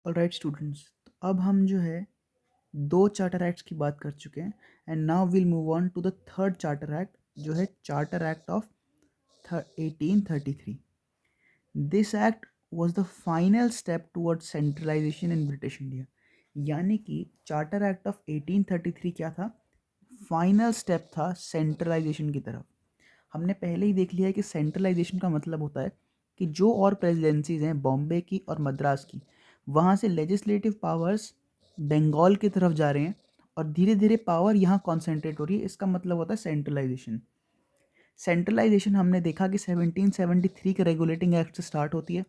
Alright students, तो अब हम जो है दो चार्टर एक्ट्स की बात कर चुके हैं and now will move on to the third charter act जो है charter act of 1833. This act was the final step towards centralisation in British India. यानी कि चार्टर एक्ट ऑफ 1833 क्या था? फाइनल स्टेप था सेंट्रलाइजेशन की तरफ. हमने पहले ही देख लिया है कि सेंट्रलाइजेशन का मतलब होता है कि जो और प्रेसिडेंसीज हैं बॉम्बे की और मद्रास की, वहाँ से लेजिस्लेटिव पावर्स बंगाल की तरफ जा रहे हैं और धीरे धीरे पावर यहाँ कॉन्सेंट्रेट हो रही है. इसका मतलब होता है सेंट्रलाइजेशन. सेंट्रलाइजेशन हमने देखा कि 1773 के रेगुलेटिंग एक्ट से स्टार्ट होती है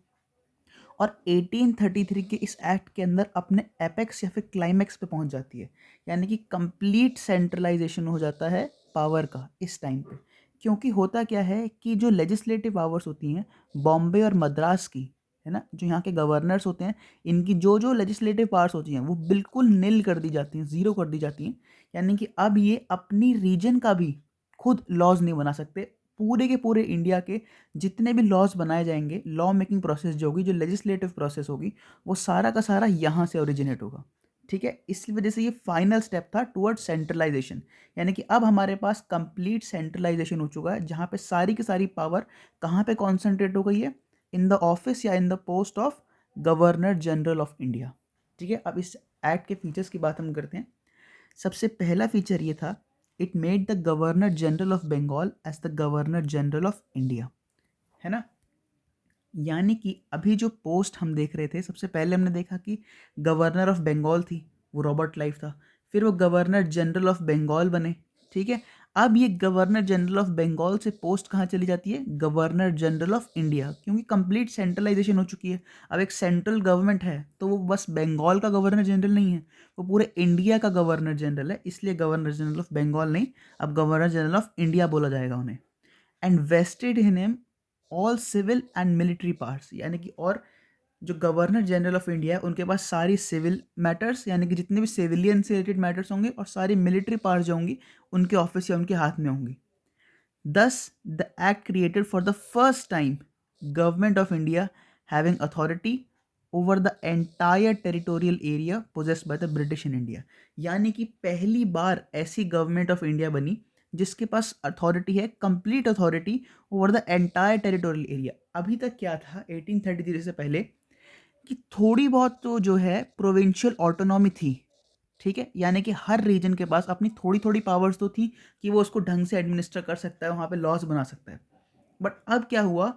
और 1833 के इस एक्ट के अंदर अपने एपेक्स या फिर क्लाइमैक्स पे पहुंच जाती है. यानी कि कंप्लीट सेंट्रलाइजेशन हो जाता है पावर का इस टाइम पे. क्योंकि होता क्या है कि जो लेजिस्लेटिव पावर्स होती हैं बॉम्बे और मद्रास की, है ना, जो यहाँ के गवर्नर्स होते हैं, इनकी जो जो लेजिस्लेटिव पावर्स होती हैं वो बिल्कुल निल कर दी जाती हैं, ज़ीरो कर दी जाती हैं. यानी कि अब ये अपनी रीजन का भी खुद लॉज नहीं बना सकते. पूरे के पूरे इंडिया के जितने भी लॉज बनाए जाएंगे, लॉ मेकिंग प्रोसेस जो होगी, जो लेजिस्लेटिव प्रोसेस होगी, वो सारा का सारा यहाँ से ओरिजिनेट होगा. ठीक है, इस वजह से ये फाइनल स्टेप था टुवर्ड सेंट्रलाइजेशन. यानी कि अब हमारे पास कंप्लीट सेंट्रलाइजेशन हो चुका है जहाँ पे सारी की सारी पावर कहाँ पे कॉन्सेंट्रेट हो गई है? इन द ऑफिस या in the post of governor general of India. ठीक है, अब इस एक्ट के फीचर्स की बात हम करते हैं. सबसे पहला फीचर ये था, it made the governor general of Bengal as the governor general of India. है ना? यानी कि अभी जो पोस्ट हम देख रहे थे, सबसे पहले हमने देखा कि गवर्नर ऑफ बंगाल थी, वो रॉबर्ट क्लाइव था. फिर वो गवर्नर जनरल ऑफ बंगाल बने. ठीक है, अब ये गवर्नर जनरल ऑफ बंगाल से पोस्ट कहाँ चली जाती है? Governor general of India. क्योंकि कंप्लीट सेंट्रलाइजेशन हो चुकी है. अब एक सेंट्रल गवर्नमेंट है तो वो बस बंगाल का गवर्नर जनरल नहीं है, वो पूरे इंडिया का गवर्नर जनरल है. इसलिए गवर्नर जनरल ऑफ बंगाल नहीं, अब गवर्नर जनरल ऑफ इंडिया बोला जाएगा उन्हें. And vested in him all civil and military parts. यानी कि और जो गवर्नर जनरल ऑफ इंडिया है उनके पास सारी सिविल मैटर्स, यानी कि जितने भी सिविलियन से रिलेटेड मैटर्स होंगे, और सारी मिलिट्री पावर्स जो होंगी उनके ऑफिस या उनके हाथ में होंगी. Thus, the act created for the first time government of India having authority over the entire territorial area possessed by the British in India. यानी कि पहली बार ऐसी गवर्नमेंट ऑफ इंडिया बनी जिसके पास अथॉरिटी है, complete authority over the entire territorial area. अभी तक क्या था 1833 से पहले कि थोड़ी बहुत तो जो है प्रोविंशियल ऑटोनॉमी थी. ठीक है, यानी कि हर रीजन के पास अपनी थोड़ी थोड़ी पावर्स तो थी कि वो उसको ढंग से एडमिनिस्टर कर सकता है, वहाँ पे लॉस बना सकता है. बट अब क्या हुआ?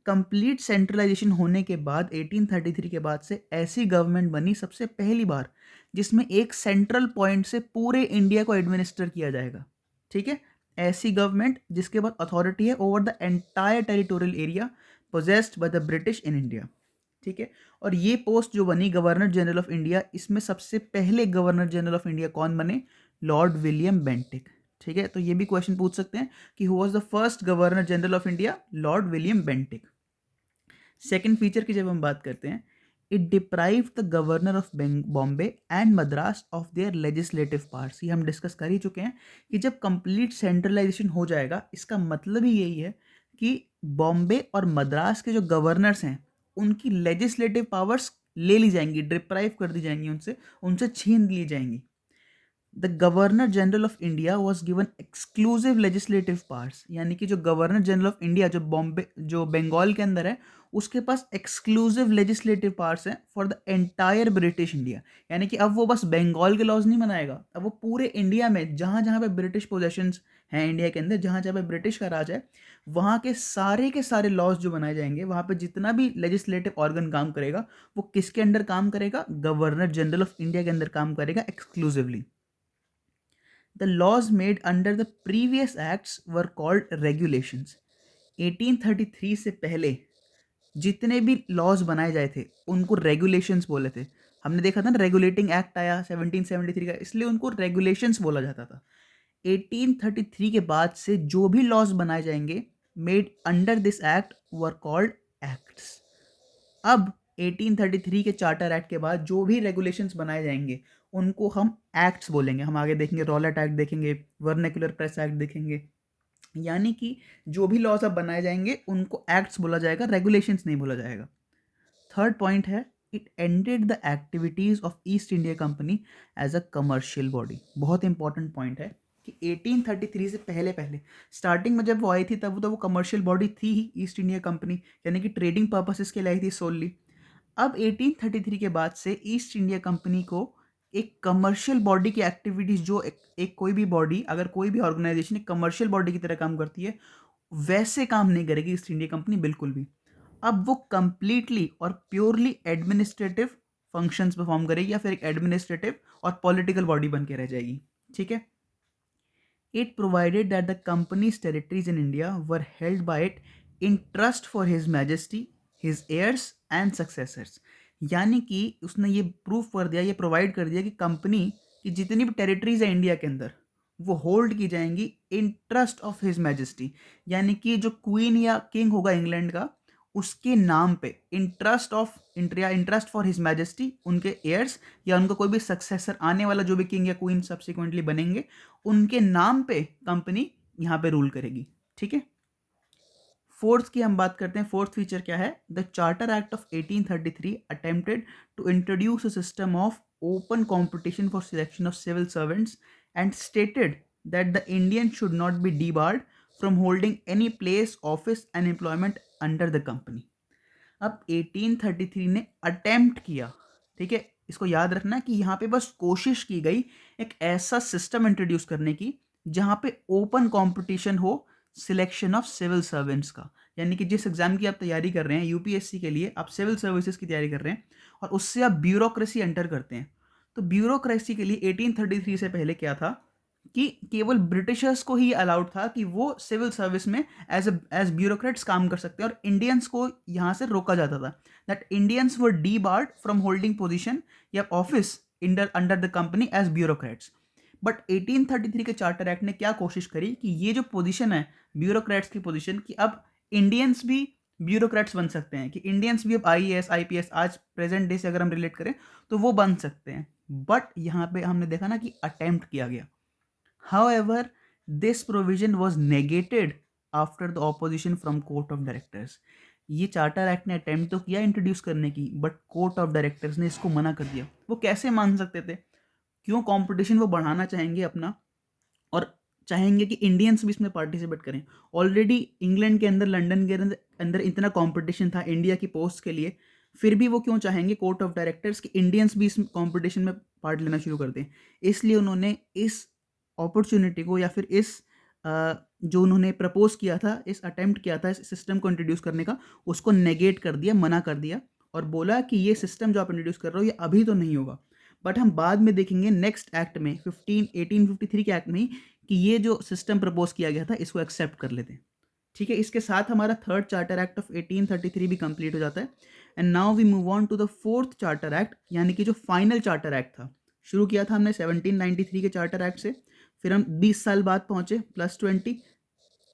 कंप्लीट सेंट्रलाइजेशन होने के बाद 1833 के बाद से ऐसी गवर्नमेंट बनी सबसे पहली बार जिसमें एक सेंट्रल पॉइंट से पूरे इंडिया को एडमिनिस्टर किया जाएगा. ठीक है, ऐसी गवर्नमेंट जिसके पास अथॉरिटी है over the entire territorial area possessed by the British in India. ठीक है, और ये पोस्ट जो बनी गवर्नर जनरल ऑफ इंडिया, इसमें सबसे पहले गवर्नर जनरल ऑफ इंडिया कौन बने? Lord William Bentinck. ठीक है, तो ये भी क्वेश्चन पूछ सकते हैं कि who was the first governor general of India? Lord William Bentinck. Second feature की जब हम बात करते हैं, it deprive the governor of Bombay and Madras of their legislative powers. ये हम डिस्कस कर ही चुके हैं कि जब कंप्लीट सेंट्रलाइजेशन हो जाएगा इसका मतलब ही यही है कि बॉम्बे और मद्रास के जो गवर्नर्स हैं उनकी लेजिस्लेटिव पावर्स ले ली जाएंगी, डिप्राइव कर दी जाएंगी, उनसे उनसे छीन ली जाएंगी. The governor general of India was given exclusive legislative powers. यानी कि जो गवर्नर जनरल ऑफ इंडिया जो बॉम्बे जो बंगाल के अंदर है उसके पास एक्सक्लूसिव लेजिस्लेटिव पावर्स हैं for the entire British India. यानी कि अब वो बस बंगाल के लॉज नहीं बनाएगा, अब वो पूरे इंडिया में जहाँ जहाँ पे ब्रिटिश पोजेशंस हैं इंडिया के अंदर, जहाँ जहाँ पे ब्रिटिश का राज है, वहाँ के सारे लॉज जो बनाए जाएंगे, वहाँ पे जितना भी लेजिस्लेटिव ऑर्गन काम करेगा वो किसके अंडर काम करेगा? गवर्नर जनरल ऑफ इंडिया के अंदर काम करेगा exclusively. The laws made under the previous acts were called regulations. 1833 से पहले जितने भी लॉज बनाए जाए थे उनको रेगुलेशंस बोले थे. हमने देखा था ना, रेगुलेटिंग एक्ट आया 1773 का, इसलिए उनको रेगुलेशंस बोला जाता था. 1833 के बाद से जो भी लॉज बनाए जाएंगे made under this act were called acts. अब 1833 के चार्टर एक्ट के बाद जो भी रेगुलेशंस बनाए जाएंगे उनको हम एक्ट्स बोलेंगे. हम आगे देखेंगे, रॉलेट एक्ट देखेंगे, वर्नेकुलर प्रेस एक्ट देखेंगे. यानी कि जो भी लॉज अब बनाए जाएंगे उनको एक्ट्स बोला जाएगा, रेगुलेशंस नहीं बोला जाएगा. थर्ड पॉइंट है it ended the activities of East India company as a commercial body. बहुत इंपॉर्टेंट पॉइंट है कि 1833 से पहले पहले स्टार्टिंग में जब वो आई थी तब तो वो कमर्शियल बॉडी थी ही, ईस्ट इंडिया कंपनी, यानी कि ट्रेडिंग पर्पसेस के लिए आई थी सोलली। अब 1833 के बाद से ईस्ट इंडिया कंपनी को एक कमर्शियल बॉडी की एक्टिविटीज, जो एक कोई भी बॉडी, अगर कोई भी ऑर्गेनाइजेशन एक कमर्शियल बॉडी की तरह काम करती है, वैसे काम नहीं करेगी ईस्ट इंडिया कंपनी बिल्कुल भी। अब वो कंप्लीटली और प्योरली एडमिनिस्ट्रेटिव फंक्शंस परफॉर्म करेगी या फिर एक एडमिनिस्ट्रेटिव और पॉलिटिकल बॉडी बन के रह जाएगी। ठीक है। It provided that the company's territories in India were held by it in trust for His Majesty, his heirs and successors। यानी कि उसने ये प्रूफ कर दिया, ये प्रोवाइड कर दिया कि कंपनी की जितनी भी टेरिटरीज है इंडिया के अंदर वो होल्ड की जाएंगी in trust of his majesty, यानी कि जो क्वीन या किंग होगा इंग्लैंड का उसके नाम पे, इंटरेस्ट फॉर हिज मैजेस्टी, उनके एयर्स या उनका कोई भी सक्सेसर आने वाला जो भी किंग या क्वीन सब्सिक्वेंटली बनेंगे उनके नाम पे कंपनी यहाँ पे रूल करेगी। ठीक है। फोर्थ की हम बात करते हैं। फोर्थ फीचर क्या है? The charter act of 1833 attempted to introduce a system of open competition for selection of civil servants and stated that the Indian should not be debarred from holding any place, office and employment under the company. अब 1833 ने attempt किया, ठीक है, इसको याद रखना कि यहाँ पे बस कोशिश की गई एक ऐसा सिस्टम इंट्रोड्यूस करने की जहाँ पे ओपन कंपटीशन हो सिलेक्शन ऑफ सिविल सर्वेंट्स का। यानी कि जिस एग्जाम की आप तैयारी कर रहे हैं यूपीएससी के लिए, आप सिविल सर्विसेज की तैयारी कर रहे हैं और उससे आप ब्यूरोक्रेसी एंटर करते हैं, तो ब्यूरोक्रेसी के लिए 1833 से पहले क्या था कि केवल ब्रिटिशर्स को ही अलाउड था कि वो सिविल सर्विस में एज ब्यूरोक्रेट्स काम कर सकते हैं और इंडियंस को यहाँ से रोका जाता था, that Indians were debarred from holding position या office under the company as bureaucrats. But 1833 के चार्टर एक्ट ने क्या कोशिश करी कि ये जो पोजीशन है ब्यूरोक्रेट्स की पोजीशन, कि अब इंडियंस भी ब्यूरोक्रेट्स बन सकते हैं, कि इंडियंस भी अब आईएएस आईपीएस आज प्रेजेंट डे से अगर हम रिलेट करें तो वो बन सकते हैं। बट यहाँ पे हमने देखा ना कि अटेम्प्ट किया गया। However, this provision was negated after the opposition from Court of Directors। ये चार्टर एक्ट ने अटेम्प्ट तो किया इंट्रोड्यूस करने की, बट कोर्ट ऑफ डायरेक्टर्स ने इसको मना कर दिया। वो कैसे मान सकते थे? क्यों? कंपटीशन वो बढ़ाना चाहेंगे अपना और चाहेंगे कि इंडियंस भी इसमें पार्टिसिपेट करें। ऑलरेडी इंग्लैंड के अंदर, लंदन के अंदर इतना कंपटीशन था इंडिया की पोस्ट के लिए, फिर भी वो क्यों चाहेंगे कोर्ट ऑफ डायरेक्टर्स कि इंडियंस भी इस कंपटीशन में पार्ट लेना शुरू कर दें। इसलिए उन्होंने इस अपॉर्चुनिटी को या फिर इस जो उन्होंने प्रपोज किया था, इस अटेम्प्ट किया था इस सिस्टम को इंट्रोड्यूस करने का, उसको नेगेट कर दिया, मना कर दिया और बोला कि ये सिस्टम जो आप इंट्रोड्यूस कर रहे हो ये अभी तो नहीं होगा, बट हम बाद में देखेंगे नेक्स्ट एक्ट में 1853 के एक्ट में ही कि ये जो सिस्टम प्रपोज किया गया था इसको एक्सेप्ट कर लेते हैं। ठीक है। इसके साथ हमारा थर्ड चार्टर एक्ट ऑफ 1833 भी कंप्लीट हो जाता है। And now we move on to the fourth charter act, यानी कि जो फाइनल चार्टर एक्ट था। शुरू किया था हमने 1793 के चार्टर एक्ट से, फिर हम 20 साल बाद पहुंचे +20,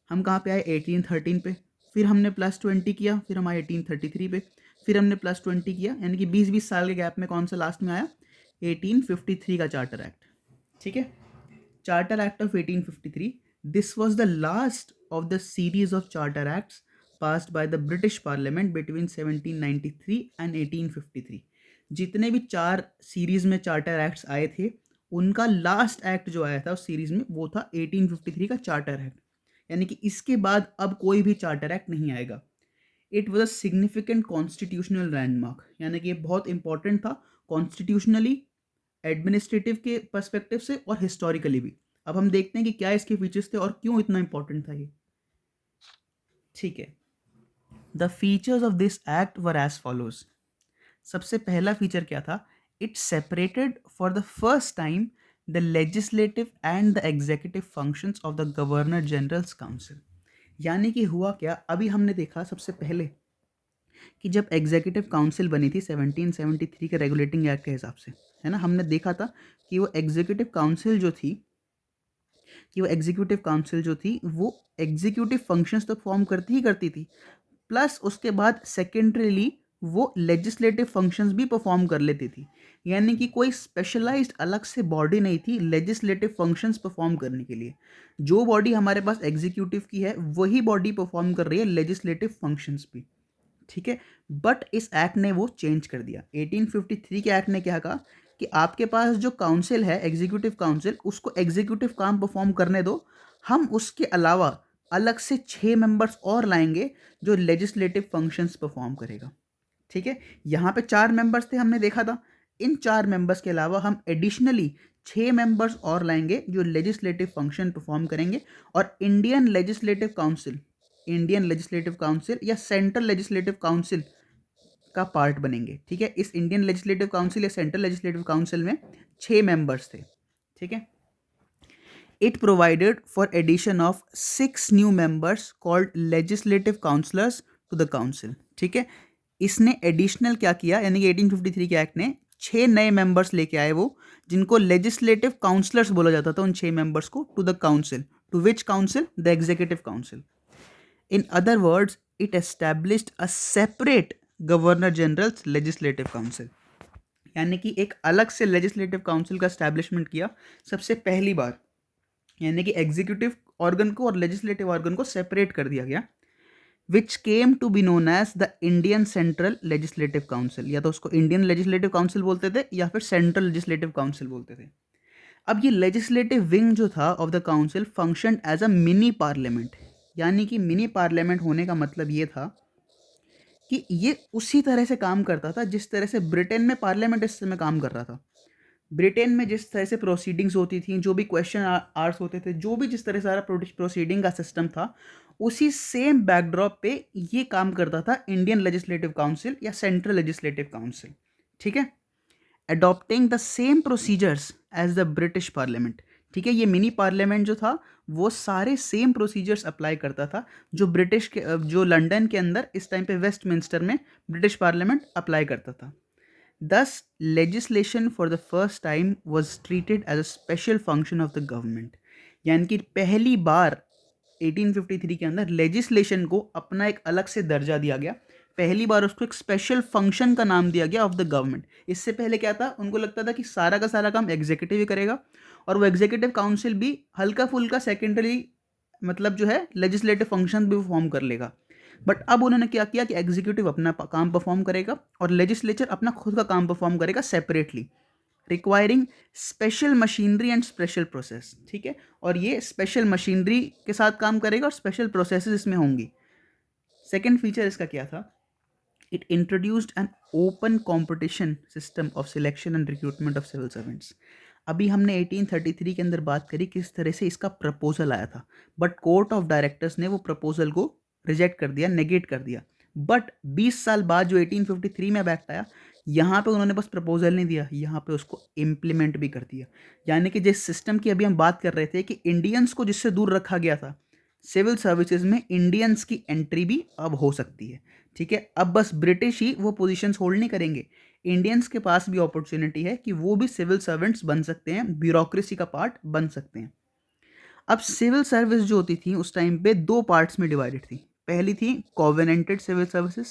हम कहाँ पे आए 1813 पे, फिर हमने +20 किया, फिर हम आए 1833 पे, फिर हमने +20 किया, यानी कि 20-20 साल के गैप में कौन सा लास्ट में आया? 1853 का चार्टर एक्ट। ठीक है। Charter act of 1853, this was the last of the series of charter acts passed by the British parliament between 1793 and 1853। जितने भी 4 सीरीज में चार्टर एक्ट्स आए थे उनका लास्ट एक्ट जो आया था उस सीरीज में वो था 1853 का चार्टर एक्ट, यानी कि इसके बाद अब कोई भी चार्टर एक्ट नहीं आएगा। It was a significant constitutional landmark, यानी कि ये बहुत इंपॉर्टेंट था कॉन्स्टिट्यूशनली, एडमिनिस्ट्रेटिव के पर्सपेक्टिव से और हिस्टोरिकली भी। अब हम देखते हैं कि क्या इसके फीचर्स थे और क्यों इतना इंपॉर्टेंट था ये। ठीक है। The features of this act were as follows. सबसे पहला फीचर क्या था? It separated for the first time the legislative and the executive functions of the governor general's council. यानी कि हुआ क्या, अभी हमने देखा सबसे पहले कि जब एग्जीक्यूटिव काउंसिल बनी थी 1773 के रेगुलेटिंग एक्ट के हिसाब से, है ना, हमने देखा था कि वो एग्जीक्यूटिव काउंसिल जो थी वो एग्जीक्यूटिव फंक्शंस तो फॉर्म करती ही करती थी, प्लस उसके बाद सेकेंडरीली वो लेजिस्लेटिव फंक्शंस भी परफॉर्म कर लेती थी। यानी कि कोई स्पेशलाइज्ड अलग से बॉडी नहीं थी लेजिस्लेटिव फंक्शंस परफॉर्म करने के लिए। जो बॉडी हमारे पास एग्जीक्यूटिव की है वही बॉडी परफॉर्म कर रही है लेजिस्लेटिव फंक्शंस भी। ठीक है। बट इस एक्ट ने वो चेंज कर दिया। 1853 के एक्ट ने क्या कहा कि आपके पास जो काउंसिल है, एग्जीक्यूटिव काउंसिल, उसको एग्जीक्यूटिव काम परफॉर्म करने दो, हम उसके अलावा अलग से 6 मेंबर्स और लाएंगे जो लेजिस्लेटिव फंक्शंस परफॉर्म करेगा। ठीक है, यहाँ पे 4 मेंबर्स थे, हमने देखा था। इन 4 मेंबर्स के अलावा हम एडिशनली 6 मेंबर्स और लाएंगे जो लेजिस्लेटिव फंक्शन परफॉर्म करेंगे, और इंडियन लेजिस्लेटिव काउंसिल या सेंट्रल लेजिस्लेटिव काउंसिल का पार्ट बनेंगे। ठीक है, इस इंडियन लेजिस्लेटिव काउंसिल या सेंट्रल लेजिस्लेटिव काउंसिल में 6 मेंबर्स थे। ठीक है, it provided for addition of 6 new members called legislative councillors to the council. ठीक है, इसने एडिशनल क्या किया, यानी कि 1853 के एक्ट ने 6 नए मेंबर्स लेके आए वो, जिनको लेजिस्लेटिव काउंसलर्स बोला जाता था, उन 6 मेंबर्स को, to the council. To which council? The executive council. In other words, it established a separate governor general's legislative council, यानी कि एक अलग से लेजिस्लेटिव काउंसिल का एस्टैब्लिशमेंट किया सबसे पहली बार, यानी कि एग्जीक्यूटिव ऑर्गन को और लेजिस्लेटिव ऑर्गन को सेपरेट कर दिया गया, which came to be known as the Indian Central legislative council. या तो उसको इंडियन लेजिस्लेटिव काउंसिल बोलते थे या फिर सेंट्रल लेजिस्लेटिव काउंसिल बोलते थे। अब ये लेजिस्लेटिव विंग जो था of the council function as a mini parliament, यानी कि मिनी पार्लियामेंट होने का मतलब ये था कि ये उसी तरह से काम करता था जिस तरह से ब्रिटेन में पार्लियामेंट इस समय काम कर रहा था। ब्रिटेन में जिस तरह से प्रोसीडिंग्स होती थी, जो भी क्वेश्चन आवर्स होते थे, जो भी जिस तरह सारा प्रोसीडिंग का सिस्टम था, उसी सेम बैकड्रॉप पे ये काम करता था इंडियन लेजिस्लेटिव काउंसिल या सेंट्रल लेजिस्लेटिव काउंसिल। ठीक है, adopting the same procedures as the British parliament. ठीक है, ये मिनी पार्लियामेंट जो था वो सारे सेम प्रोसीजर्स अप्लाई करता था जो ब्रिटिश के जो लंदन के अंदर इस टाइम पे वेस्टमिंस्टर में ब्रिटिश पार्लियामेंट अप्लाई करता था। Thus, legislation for the first time was treated as a special function of the government। यानी कि पहली बार 1853 के अंदर लेजिस्लेशन को अपना एक अलग से दर्जा दिया गया। पहली बार उसको एक स्पेशल फंक्शन का नाम दिया गया ऑफ द गवर्नमेंट। इससे पहले क्या था, उनको लगता था कि सारा का सारा काम एग्जीक्यूटिव ही करेगा, और वो एग्जीक्यूटिव काउंसिल भी हल्का फुल्का सेकेंडरी, मतलब जो है लेजिस्लेटिव फंक्शन भी परफॉर्म कर लेगा। बट अब उन्होंने क्या किया कि एग्जीक्यूटिव अपना काम परफॉर्म करेगा और लेजिस्लेचर अपना खुद का काम परफॉर्म करेगा separately, requiring special machinery and special process. ठीक है, और ये स्पेशल मशीनरी के साथ काम करेगा और स्पेशल प्रोसेस इसमें होंगी। सेकेंड फीचर इसका क्या था, it introduced an open competition system of selection and recruitment of civil servants. अभी हमने 1833 के अंदर बात करी किस तरह से इसका प्रपोजल आया था, बट कोर्ट ऑफ डायरेक्टर्स ने वो प्रपोजल को रिजेक्ट कर दिया, नेगेट कर दिया। बट 20 साल बाद जो 1853 में एक्ट आया, यहाँ पे उन्होंने बस प्रपोजल नहीं दिया, यहाँ पे उसको इम्प्लीमेंट भी कर दिया। यानी कि जिस सिस्टम की अभी हम बात कर रहे थे कि इंडियंस को जिससे दूर रखा गया था, सिविल सर्विसेज में इंडियंस की एंट्री भी अब हो सकती है। ठीक है, अब बस ब्रिटिश ही वो पोजीशंस होल्ड नहीं करेंगे, इंडियंस के पास भी अपॉर्चुनिटी है कि वो भी सिविल सर्वेंट्स बन सकते हैं, ब्यूरोक्रेसी का पार्ट बन सकते हैं। अब सिविल सर्विस जो होती थी उस टाइम पे दो पार्ट्स में डिवाइडेड थी। पहली थी कोवेनेंटेड सिविल सर्विसेज,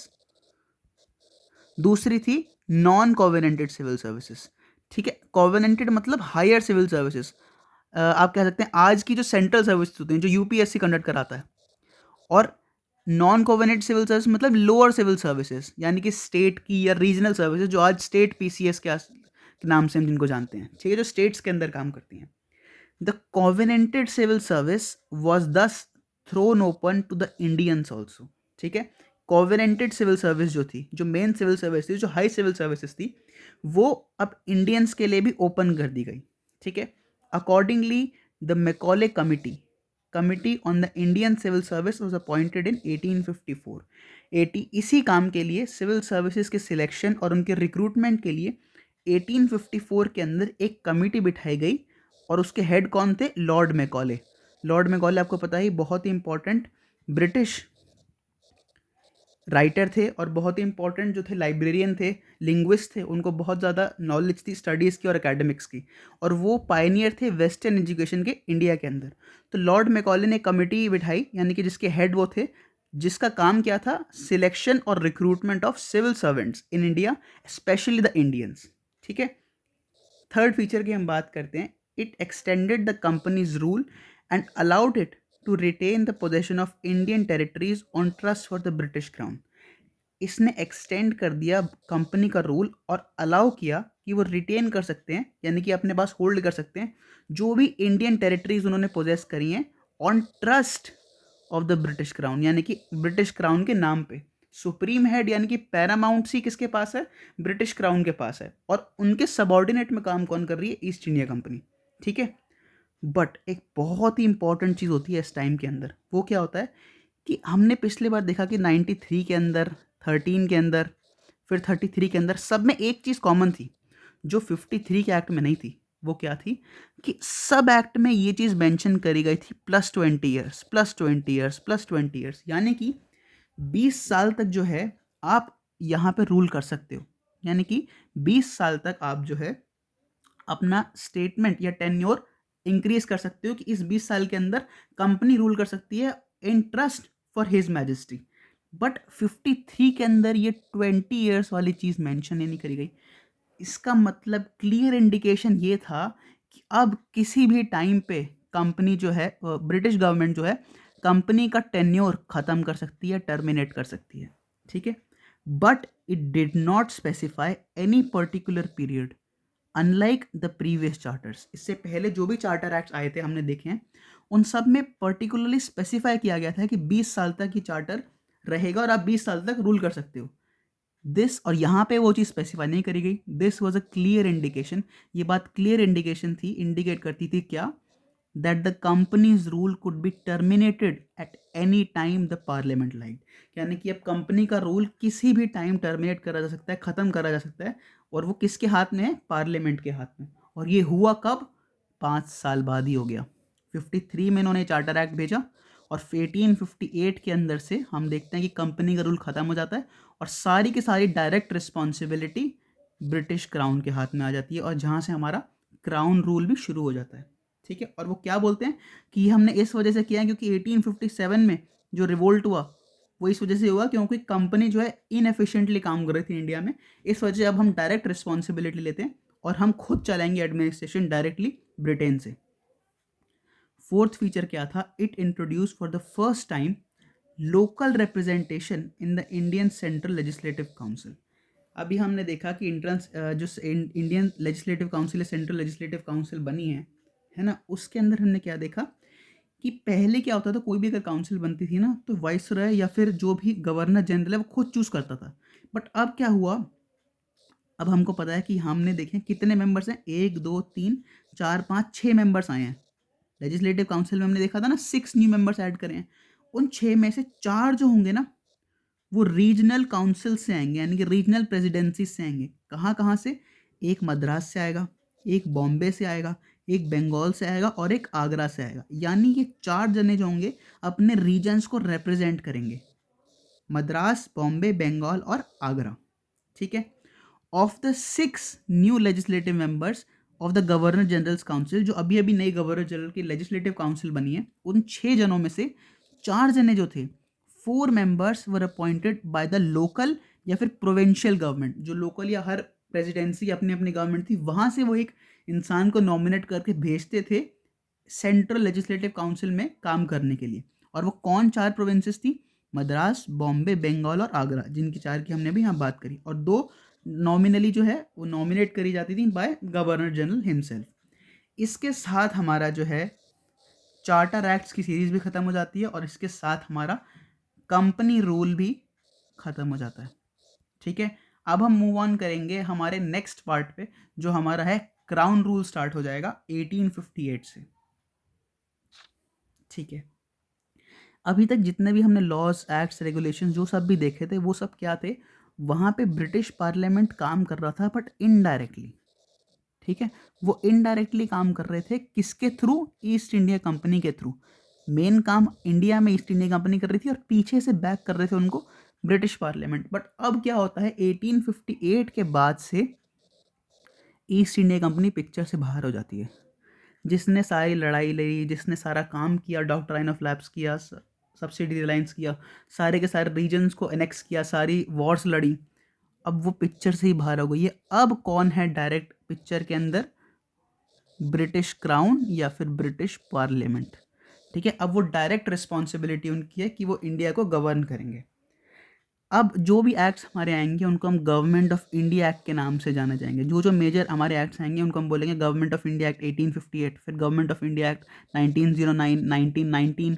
दूसरी थी नॉन कोवेनेंटेड सिविल सर्विसेज। ठीक है, कोवेनेंटेड मतलब हायर सिविल सर्विसेज, आप कह सकते हैं आज की जो सेंट्रल सर्विस होती हैं जो यूपीएससी कंडक्ट कराता है, और नॉन कोवेनेंट सिविल सर्विस मतलब लोअर सिविल सर्विसेज, यानी कि स्टेट की या रीजनल सर्विसेज जो आज स्टेट पीसीएस के नाम से हम जिनको जानते हैं। ठीक है, जो स्टेट्स के अंदर काम करती हैं। The covenanted civil service was thus thrown open to the Indians also. ठीक है, कोवेनेंटेड सिविल सर्विस जो थी, जो मेन सिविल सर्विस थी, जो हाई सिविल सर्विसेज थी, वो अब इंडियंस के लिए भी ओपन कर दी गई। ठीक है, accordingly the Macaulay committee on the Indian civil service was appointed in 1854। इसी काम के लिए सिविल सर्विसेज के सिलेक्शन और उनके रिक्रूटमेंट के लिए 1854 के अंदर एक कमिटी बिठाई गई, और उसके हेड कौन थे? Lord Macaulay. लॉर्ड मैकॉले आपको पता ही बहुत ही इंपॉर्टेंट ब्रिटिश राइटर थे और बहुत ही इंपॉर्टेंट जो थे लाइब्रेरियन थे, लिंग्विस्ट थे, उनको बहुत ज़्यादा नॉलेज थी स्टडीज़ की और एकेडमिक्स की, और वो पायनियर थे वेस्टर्न एजुकेशन के इंडिया के अंदर। तो लॉर्ड मैकॉले ने कमिटी बिठाई, यानी कि जिसके हेड वो थे, जिसका काम क्या था? सिलेक्शन और recruitment of civil servants in India, specially the Indians. ठीक है, थर्ड फीचर की हम बात करते हैं, it extended the company's rule and allowed it to retain the possession of Indian territories on trust for the British Crown। इसने extend कर दिया कंपनी का रूल और अलाउ किया कि वो रिटेन कर सकते हैं, यानी कि अपने पास होल्ड कर सकते हैं जो भी इंडियन टेरिटरीज उन्होंने पोजेस करी हैं on trust of the British crown, यानी कि ब्रिटिश क्राउन के नाम पे। सुप्रीम हेड यानी कि पैरामाउंट सी किसके पास है? ब्रिटिश क्राउन के पास है। और उनके सबऑर्डिनेट में काम कौन कर रही है? East India company. ठीक है, बट एक बहुत ही इंपॉर्टेंट चीज़ होती है इस टाइम के अंदर। वो क्या होता है कि हमने पिछले बार देखा कि 93 के अंदर, 13 के अंदर, फिर 33 के अंदर, सब में एक चीज़ कॉमन थी जो 53 के एक्ट में नहीं थी। वो क्या थी कि सब एक्ट में ये चीज़ मेंशन करी गई थी, +20 ईयर्स, +20 ईयर्स, +20 ईयर्स, यानी कि 20 साल तक जो है आप यहाँ पे रूल कर सकते हो। यानी कि 20 साल तक आप जो है अपना स्टेटमेंट या टेन्योर इंक्रीज कर सकते हो कि इस 20 साल के अंदर कंपनी रूल कर सकती है in trust for his majesty. But 53 के अंदर ये 20 ईयर्स वाली चीज़ मेंशन ही नहीं करी गई। इसका मतलब क्लियर इंडिकेशन ये था कि अब किसी भी टाइम पे कंपनी जो है, ब्रिटिश गवर्नमेंट जो है, कंपनी का टेन्योर ख़त्म कर सकती है, टर्मिनेट कर सकती है। ठीक है, but it did not specify any particular period unlike the previous charters. इससे पहले जो भी चार्टर एक्ट्स आए थे हमने देखे हैं, उन सब में पर्टिकुलरली स्पेसिफाई किया गया था कि 20 साल तक ये चार्टर रहेगा और आप 20 साल तक रूल कर सकते हो। दिस, और यहाँ पे वो चीज़ स्पेसिफाई नहीं करी गई। This was a clear indication, ये बात क्लियर इंडिकेशन थी, इंडिकेट करती थी क्या? That the company's rule could be terminated at any time the parliament like, यानी कि अब कंपनी का रूल किसी भी टाइम टर्मिनेट करा जा सकता है, ख़त्म करा जा सकता है। और वो किसके हाथ में है? पार्लियामेंट के हाथ में। और ये हुआ कब? 5 साल बाद ही हो गया। 53 में इन्होंने चार्टर एक्ट भेजा और 1858 के अंदर से हम देखते हैं कि कंपनी का रूल ख़त्म हो जाता है और सारी की सारी डायरेक्ट रिस्पॉन्सिबिलिटी ब्रिटिश क्राउन के हाथ में आ जाती है, और जहाँ से हमारा क्राउन रूल भी शुरू हो जाता है। ठीक है, और वो क्या बोलते हैं कि ये हमने इस वजह से किया है क्योंकि 1857 में जो रिवोल्ट हुआ वो इस वजह से हुआ क्योंकि कंपनी जो है इनएफिशिएंटली काम कर रही थी इंडिया में। इस वजह से अब हम डायरेक्ट रिस्पॉन्सिबिलिटी लेते हैं और हम खुद चलाएंगे एडमिनिस्ट्रेशन डायरेक्टली ब्रिटेन से। फोर्थ फीचर क्या था? It introduce for the first time local representation in the Indian Central legislative council. अभी हमने देखा कि इंट्रेंस जो Indian legislative council, central legislative council बनी है ना, उसके अंदर हमने क्या देखा कि पहले क्या होता था, कोई भी अगर काउंसिल बनती थी ना तो वाइसरॉय या फिर जो भी गवर्नर जनरल है वो खुद चूज करता था। बट अब क्या हुआ? अब हमको पता है कि हमने देखे कितने मेंबर्स हैं, 1 2 3 4 5 6 मेंबर्स आए हैं लेजिस्लेटिव काउंसिल में। हमने देखा था ना 6 न्यू मेंबर्स ऐड करें हैं। उन 6 में से 4 जो होंगे ना वो रीजनल काउंसिल से आएंगे, यानी कि रीजनल प्रेसिडेंसी से आएंगे। कहाँ कहाँ से? एक मद्रास से आएगा, एक बॉम्बे से आएगा, एक बंगाल से आएगा और एक आगरा से आएगा। यानी ये 4 जने जो होंगे अपने रीजन्स को रिप्रेजेंट करेंगे, मद्रास, बॉम्बे, बंगाल और आगरा। ठीक है, of the 6 new legislative members of the governor general's council, जो अभी अभी नई गवर्नर जनरल की लेजिस्लेटिव काउंसिल बनी है, उन 6 जनों में से 4 जने जो थे, 4 members were appointed by the local या फिर प्रोविंशियल गवर्नमेंट। जो लोकल या हर प्रेसिडेंसी अपनी अपनी गवर्नमेंट थी वहाँ से वो एक इंसान को नॉमिनेट करके भेजते थे सेंट्रल लेजिस्लेटिव काउंसिल में काम करने के लिए। और वो कौन 4 प्रोविंसेस थी? मद्रास, बॉम्बे, बंगाल और आगरा, जिनकी 4 की हमने भी यहाँ बात करी। और 2 नॉमिनली जो है वो नॉमिनेट करी जाती थी बाय गवर्नर जनरल हिमसेल्फ। इसके साथ हमारा जो है चार्टर एक्ट्स की सीरीज भी ख़त्म हो जाती है और इसके साथ हमारा कंपनी रूल भी ख़त्म हो जाता है। ठीक है, अब हम मूव ऑन करेंगे हमारे नेक्स्ट पार्ट पे, जो हमारा है क्राउन रूल स्टार्ट हो जाएगा 1858 से। ठीक है, अभी तक जितने भी हमने लॉज, एक्ट्स, रेगुलेशन जो सब भी देखे थे वो सब क्या थे? वहाँ पे ब्रिटिश पार्लियामेंट काम कर रहा था बट इनडायरेक्टली। ठीक है, वो इनडायरेक्टली काम कर रहे थे किसके थ्रू? ईस्ट इंडिया कंपनी के थ्रू। मेन काम इंडिया में ईस्ट इंडिया कंपनी कर रही थी और पीछे से बैक कर रहे थे उनको ब्रिटिश पार्लियामेंट। बट अब क्या होता है, 1858 के बाद से ईस्ट इंडिया कंपनी पिक्चर से बाहर हो जाती है। जिसने सारी लड़ाई लड़ी, जिसने सारा काम किया, डॉक्ट्राइन ऑफ लैप्स किया, सब्सिडी रिलायंस किया, सारे के सारे रीजन्स को एनेक्स किया, सारी वॉर्स लड़ी, अब वो पिक्चर से ही बाहर हो गई है। अब कौन है डायरेक्ट पिक्चर के अंदर? ब्रिटिश क्राउन या फिर ब्रिटिश पार्लियामेंट। ठीक है, अब वो डायरेक्ट रिस्पॉन्सिबिलिटी उनकी है कि वो इंडिया को गवर्न करेंगे। अब जो भी एक्ट्स हमारे आएंगे उनको हम गवर्नमेंट ऑफ इंडिया एक्ट के नाम से जाने जाएंगे। जो जो मेजर हमारे एक्ट्स आएंगे उनको हम बोलेंगे गवर्नमेंट ऑफ इंडिया एक्ट 1858, फिर गवर्नमेंट ऑफ इंडिया एक्ट 1909, 1919,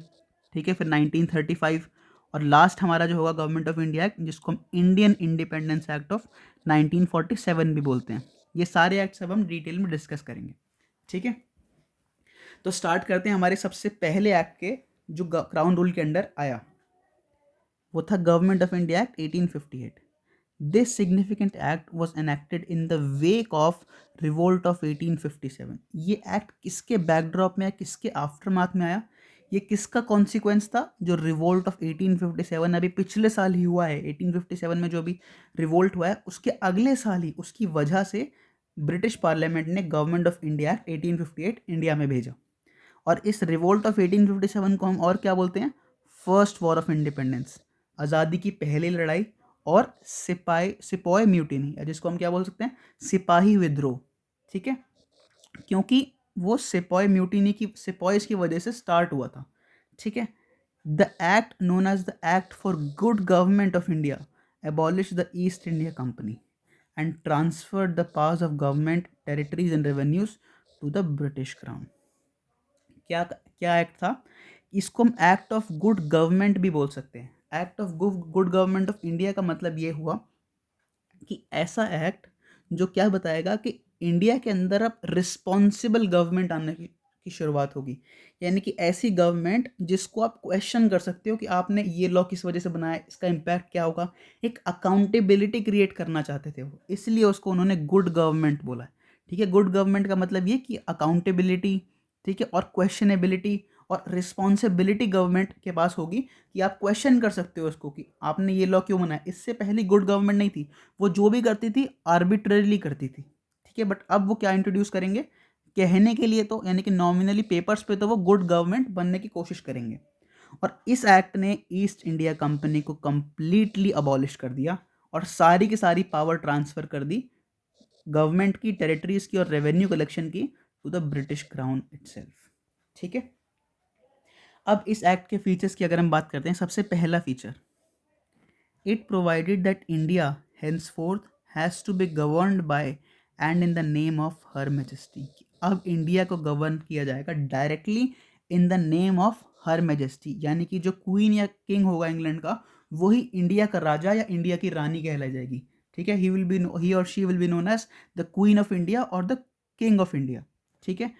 ठीक है, फिर 1935, और लास्ट हमारा जो होगा गवर्नमेंट ऑफ इंडिया एक्ट, जिसको हम इंडियन इंडिपेंडेंस एक्ट ऑफ 1947 भी बोलते हैं। ये सारे एक्ट्स अब हम डिटेल में डिस्कस करेंगे, ठीक है। तो स्टार्ट करते हैं हमारे सबसे पहले एक्ट के जो क्राउन रूल के अंडर आया, वो था government of India act 1858। This significant act was enacted in the wake of revolt of 1857। ये एक्ट किसके बैकड्रॉप में आया, किसके आफ्टरमाथ में आया, ये किसका कॉन्सिक्वेंस था? जो रिवोल्ट ऑफ 1857 अभी पिछले साल ही हुआ है, 1857 में जो भी रिवोल्ट हुआ है उसके अगले साल ही उसकी वजह से ब्रिटिश पार्लियामेंट ने government of India act 1858 India में भेजा। और इस रिवोल्ट ऑफ 1857 को हम और क्या बोलते हैं? फर्स्ट वॉर ऑफ इंडिपेंडेंस, आज़ादी की पहली लड़ाई, और सिपाही म्यूटिनी, या जिसको हम क्या बोल सकते हैं? सिपाही विद्रोह, ठीक है, क्योंकि वो सिपाही म्यूटिनी की सिपाहीज की वजह से स्टार्ट हुआ था, ठीक है। The act known as the act for good government of India abolished the East India Company and transferred the powers of government, territories and revenues to the British Crown। क्या क्या एक्ट था? इसको हम act of good government भी बोल सकते हैं। Act of good government of India का मतलब ये हुआ कि ऐसा एक्ट जो क्या बताएगा कि इंडिया के अंदर अब रिस्पॉन्सिबल गवर्नमेंट आने की शुरुआत होगी, यानी कि ऐसी गवर्नमेंट जिसको आप क्वेश्चन कर सकते हो कि आपने ये लॉ किस वजह से बनाया, इसका इम्पैक्ट क्या होगा। एक अकाउंटेबिलिटी क्रिएट करना चाहते थे वो, इसलिए उसको उन्होंने गुड गवर्नमेंट बोला है, ठीक है। गुड गवर्नमेंट का मतलब ये कि अकाउंटेबिलिटी, ठीक है, और क्वेश्चनेबिलिटी और रिस्पॉन्सिबिलिटी गवर्नमेंट के पास होगी कि आप क्वेश्चन कर सकते हो उसको कि आपने ये लॉ क्यों बनाया। इससे पहले गुड गवर्नमेंट नहीं थी, वो जो भी करती थी आर्बिट्ररीली करती थी, ठीक है। बट अब वो क्या इंट्रोड्यूस करेंगे? कहने के लिए तो यानी कि नॉमिनली पेपर्स पे तो वो गुड गवर्नमेंट बनने की कोशिश करेंगे। और इस एक्ट ने ईस्ट इंडिया कंपनी को कंप्लीटली अबॉलिश कर दिया और सारी की सारी पावर ट्रांसफर कर दी गवर्नमेंट की, टेरिटरीज की और रेवेन्यू कलेक्शन की to the British crown itself, ठीक है। अब इस एक्ट के फीचर्स की अगर हम बात करते हैं, सबसे पहला feature, it provided that India henceforth has to be governed by and in the name of her majesty. अब इंडिया को गवर्न किया जाएगा directly in the name of her majesty, यानी कि जो क्वीन या किंग होगा इंग्लैंड का, वही इंडिया का राजा या इंडिया की रानी कहलाई जाएगी, ठीक है। ही और she will be known as the queen of India और द किंग ऑफ इंडिया, ठीक है।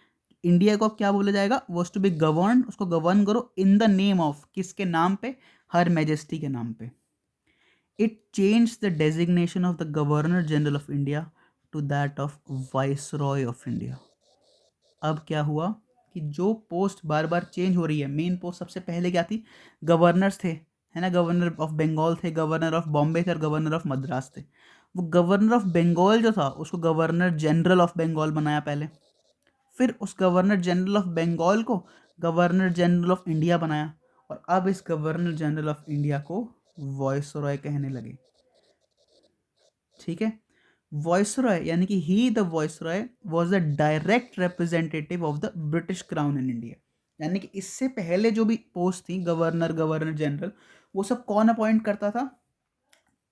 इंडिया को अब क्या बोला जाएगा? वॉज टू बी गवर्न, उसको गवर्न करो इन द नेम ऑफ, किसके नाम पे? हर मैजेस्टी के नाम पे। It change the designation of the governor general of India to that of viceroy of India. अब क्या हुआ कि जो पोस्ट बार बार चेंज हो रही है, मेन पोस्ट सबसे पहले क्या थी? गवर्नर्स थे, है ना। गवर्नर ऑफ बंगाल थे, गवर्नर ऑफ बॉम्बे थे और गवर्नर ऑफ मद्रास थे। वो गवर्नर ऑफ बंगाल जो था उसको गवर्नर जनरल ऑफ बंगाल बनाया पहले, फिर उस गवर्नर जनरल ऑफ बंगाल को गवर्नर जनरल ऑफ इंडिया बनाया, और अब इस गवर्नर जनरल ऑफ इंडिया को वॉइसरॉय कहने लगे, ठीक है। वॉइसरॉय यानी कि ही the viceroy was the direct representative of the British crown in India. यानी कि इससे पहले जो भी पोस्ट थी, गवर्नर, गवर्नर जनरल, वो सब कौन अपॉइंट करता था?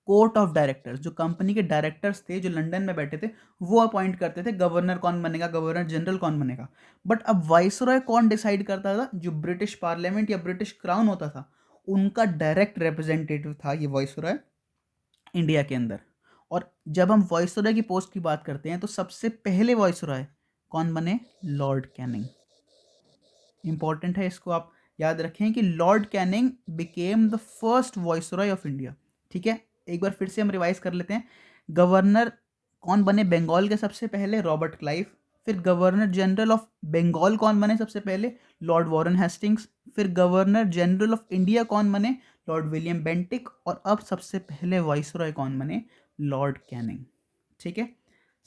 कोर्ट ऑफ डायरेक्टर्स, जो कंपनी के डायरेक्टर्स थे जो लंदन में बैठे थे, वो अपॉइंट करते थे गवर्नर कौन बनेगा, गवर्नर जनरल कौन बनेगा। बट अब वाइसरॉय कौन डिसाइड करता था? जो ब्रिटिश पार्लियामेंट या ब्रिटिश क्राउन होता था, उनका डायरेक्ट रिप्रेजेंटेटिव था ये वाइसरॉय इंडिया के अंदर। और जब हम वाइसरॉय की पोस्ट की बात करते हैं तो सबसे पहले वाइसरॉय कौन बने? Lord Canning. इंपॉर्टेंट है, इसको आप याद रखें कि Lord Canning became the first viceroy of India, ठीक है। एक बार फिर से हम रिवाइज कर लेते हैं। गवर्नर कौन बने बंगाल के सबसे पहले? Robert Clive. फिर गवर्नर जनरल ऑफ बंगाल कौन बने सबसे पहले? Lord Warren Hastings. फिर गवर्नर जनरल ऑफ इंडिया कौन बने? Lord William Bentinck. और अब सबसे पहले वाइसरॉय कौन बने? लॉर्ड कैनिंग, ठीक है।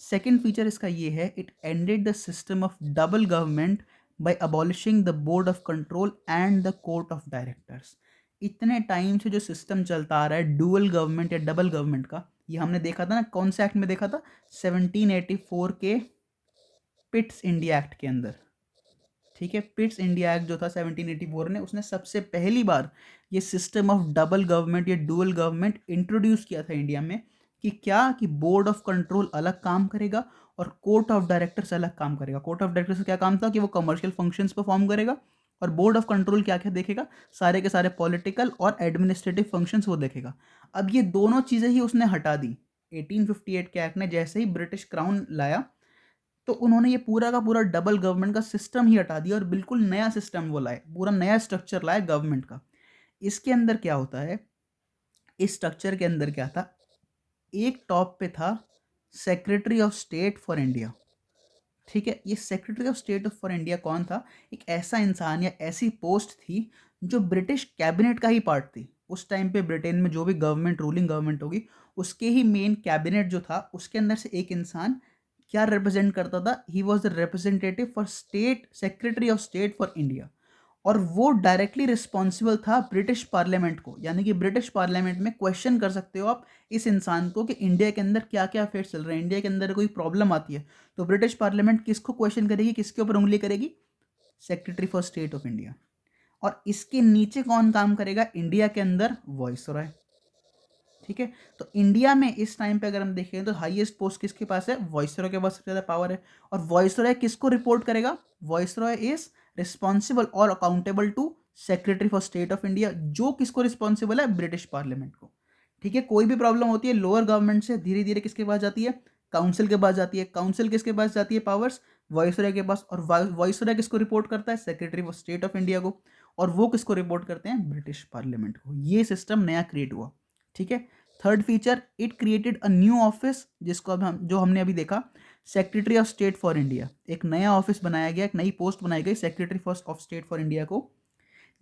सेकेंड फीचर इसका ये है, it ended the system of double government by abolishing the board of control and the court of directors. इतने टाइम से जो सिस्टम चलता आ रहा है डुअल गवर्नमेंट या डबल गवर्नमेंट का, ये हमने देखा था ना, कौन से एक्ट में देखा था? 1784 के पिट्स इंडिया एक्ट के अंदर, ठीक है, पिट्स इंडिया एक्ट जो था 1784 ने, उसने सबसे पहली बार ये सिस्टम ऑफ डबल गवर्नमेंट या डुअल गवर्नमेंट इंट्रोड्यूस किया था इंडिया में। कि क्या, कि बोर्ड ऑफ कंट्रोल अलग काम करेगा और कोर्ट ऑफ डायरेक्टर्स अलग काम करेगा। कोर्ट ऑफ डायरेक्टर्स का क्या काम था कि वो कमर्शियल फंक्शंस परफॉर्म करेगा, और बोर्ड ऑफ कंट्रोल क्या क्या देखेगा, सारे के सारे पॉलिटिकल और एडमिनिस्ट्रेटिव फंक्शंस वो देखेगा। अब ये दोनों चीज़ें ही उसने हटा दी 1858 के एक्ट ने, जैसे ही ब्रिटिश क्राउन लाया तो उन्होंने ये पूरा का पूरा डबल गवर्नमेंट का सिस्टम ही हटा दिया और बिल्कुल नया सिस्टम वो लाए, पूरा नया स्ट्रक्चर लाए गवर्नमेंट का। इसके अंदर क्या होता है, इस स्ट्रक्चर के अंदर क्या था, एक टॉप पे था secretary of state for India. ठीक है, ये secretary of state for India कौन था? एक ऐसा इंसान या ऐसी पोस्ट थी जो ब्रिटिश कैबिनेट का ही पार्ट थी। उस टाइम पे ब्रिटेन में जो भी गवर्नमेंट, रूलिंग गवर्नमेंट होगी, उसके ही मेन कैबिनेट जो था उसके अंदर से एक इंसान क्या रिप्रेजेंट करता था, he was the representative for state, secretary of state for India. और वो डायरेक्टली रिस्पॉन्सिबल था ब्रिटिश पार्लियामेंट को, यानी कि ब्रिटिश पार्लियामेंट में क्वेश्चन कर सकते हो आप इस इंसान को कि इंडिया के अंदर क्या क्या अफेयर्स चल रहे हैं, इंडिया के अंदर कोई प्रॉब्लम आती है तो ब्रिटिश पार्लियामेंट किसको क्वेश्चन करेगी, किसके ऊपर उंगली करेगी? Secretary for state of India. और इसके नीचे कौन काम करेगा इंडिया के अंदर? वॉइसरॉय। ठीक है, तो इंडिया में इस टाइम पे अगर हम देखें तो हाईएस्ट पोस्ट किसके पास है? वॉइसरॉय के पास सबसे ज़्यादा पावर है। और वॉइसरॉय किसको रिपोर्ट करेगा? वॉइसरॉय इज रिस्पॉन्सिबल और accountable to secretary for state of India, जो किसको रिस्पॉन्सिबल है? ब्रिटिश पार्लियामेंट को। ठीक है, कोई भी प्रॉब्लम होती है लोअर गवर्नमेंट से धीरे धीरे किसके पास जाती है? काउंसिल के पास जाती है। काउंसिल किसके पास जाती है पावर्स? वॉइसरॉय के पास। और वॉइसरॉय किसको रिपोर्ट करता है? Secretary for state of India को। और वो किसको रिपोर्ट करते हैं? ब्रिटिश पार्लियामेंट को। ये सिस्टम नया क्रिएट हुआ। ठीक है, third feature, it created a new office, जिसको अब हम, जो हमने अभी देखा, secretary of state for India. एक नया ऑफिस बनाया गया, एक नई पोस्ट बनाई गई secretary of state for India को,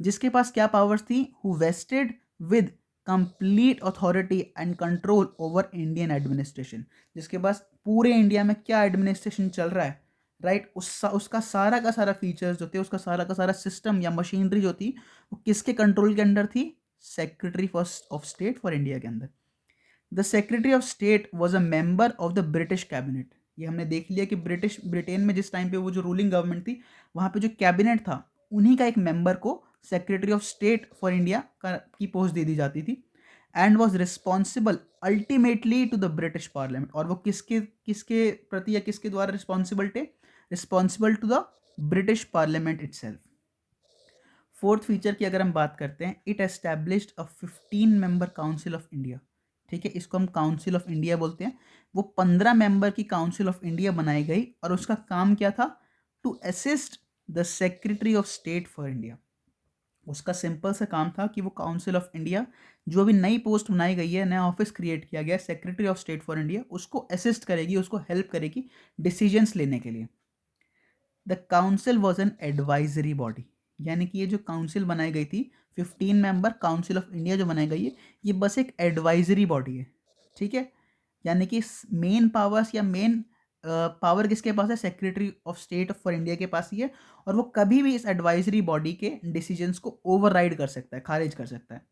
जिसके पास क्या पावर्स थी? Who wasted with complete authority and control over Indian administration. जिसके पास पूरे इंडिया में क्या एडमिनिस्ट्रेशन चल रहा है, राइट, उसका सारा का सारा फीचर्स जो थे, उसका सारा का सारा सिस्टम या मशीनरी जो थी, वो किसके कंट्रोल के अंडर थी? Secretary of state for India के अंदर। The secretary of state was a member of the British cabinet. ये हमने देख लिया कि ब्रिटेन में जिस टाइम पे वो जो रूलिंग गवर्नमेंट थी, वहाँ पे जो कैबिनेट था, उन्हीं का एक मेंबर को secretary of state for India की पोस्ट दे दी जाती थी। And was responsible ultimately to the British parliament. और वो किसके किसके प्रति या किसके द्वारा रिस्पॉन्सिबल थे? Responsible to the British parliament itself. Fourth feature की अगर हम बात करते हैं, it established a 15 member council of India. ठीक है, इसको हम काउंसिल ऑफ इंडिया बोलते हैं। वो 15 मेंबर की काउंसिल ऑफ इंडिया बनाई गई और उसका काम क्या था? To assist the secretary of state for India. उसका सिंपल सा काम था कि वो काउंसिल ऑफ इंडिया, जो अभी नई पोस्ट बनाई गई है, नया ऑफिस क्रिएट किया गया है secretary of state for India, उसको असिस्ट करेगी, उसको हेल्प करेगी डिसीजंस लेने के लिए। The council was an advisory body, यानी कि ये जो काउंसिल बनाई गई थी, 15 मेंबर काउंसिल ऑफ इंडिया जो बनाई गई है, ये बस एक एडवाइजरी बॉडी है। ठीक है, यानी कि मेन पावर्स या मेन पावर किसके पास है? Secretary of state for India के पास ही है। और वो कभी भी इस एडवाइजरी बॉडी के डिसीजंस को ओवरराइड कर सकता है, खारिज कर सकता है।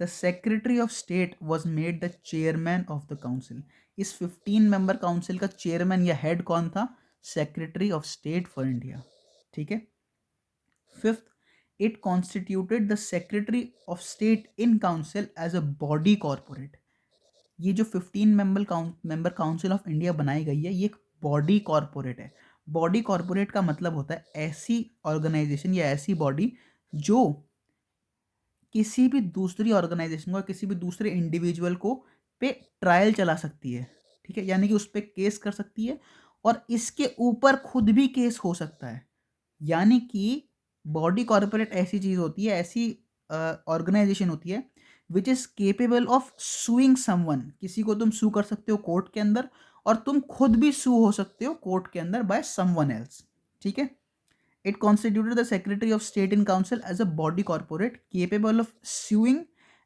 The secretary of state was made the chairman of the council. इस 15 मेंबर काउंसिल का चेयरमैन या हेड कौन था? Secretary of state for India. ठीक है, fifth, it constituted the secretary of state in council as a body corporate. ये जो 15 member council of India बनाई गई है, ये एक बॉडी कॉरपोरेट है। बॉडी कॉरपोरेट का मतलब होता है ऐसी ऑर्गेनाइजेशन या ऐसी बॉडी जो किसी भी दूसरी ऑर्गेनाइजेशन को, किसी भी दूसरे इंडिविजुअल को पे ट्रायल चला सकती है। ठीक है, यानी कि उस पर केस कर सकती है और इसके ऊपर खुद भी केस हो सकता है। यानी कि बॉडी कॉर्पोरेट ऐसी चीज़ होती है, ऐसी ऑर्गेनाइजेशन होती है which is capable of sewing someone. किसी को तुम सू कर सकते हो कोर्ट के अंदर, और तुम खुद भी सू हो सकते हो कोर्ट के अंदर बाय समवन एल्स। ठीक है, it constituted the secretary of state in council as a body corporate capable of suing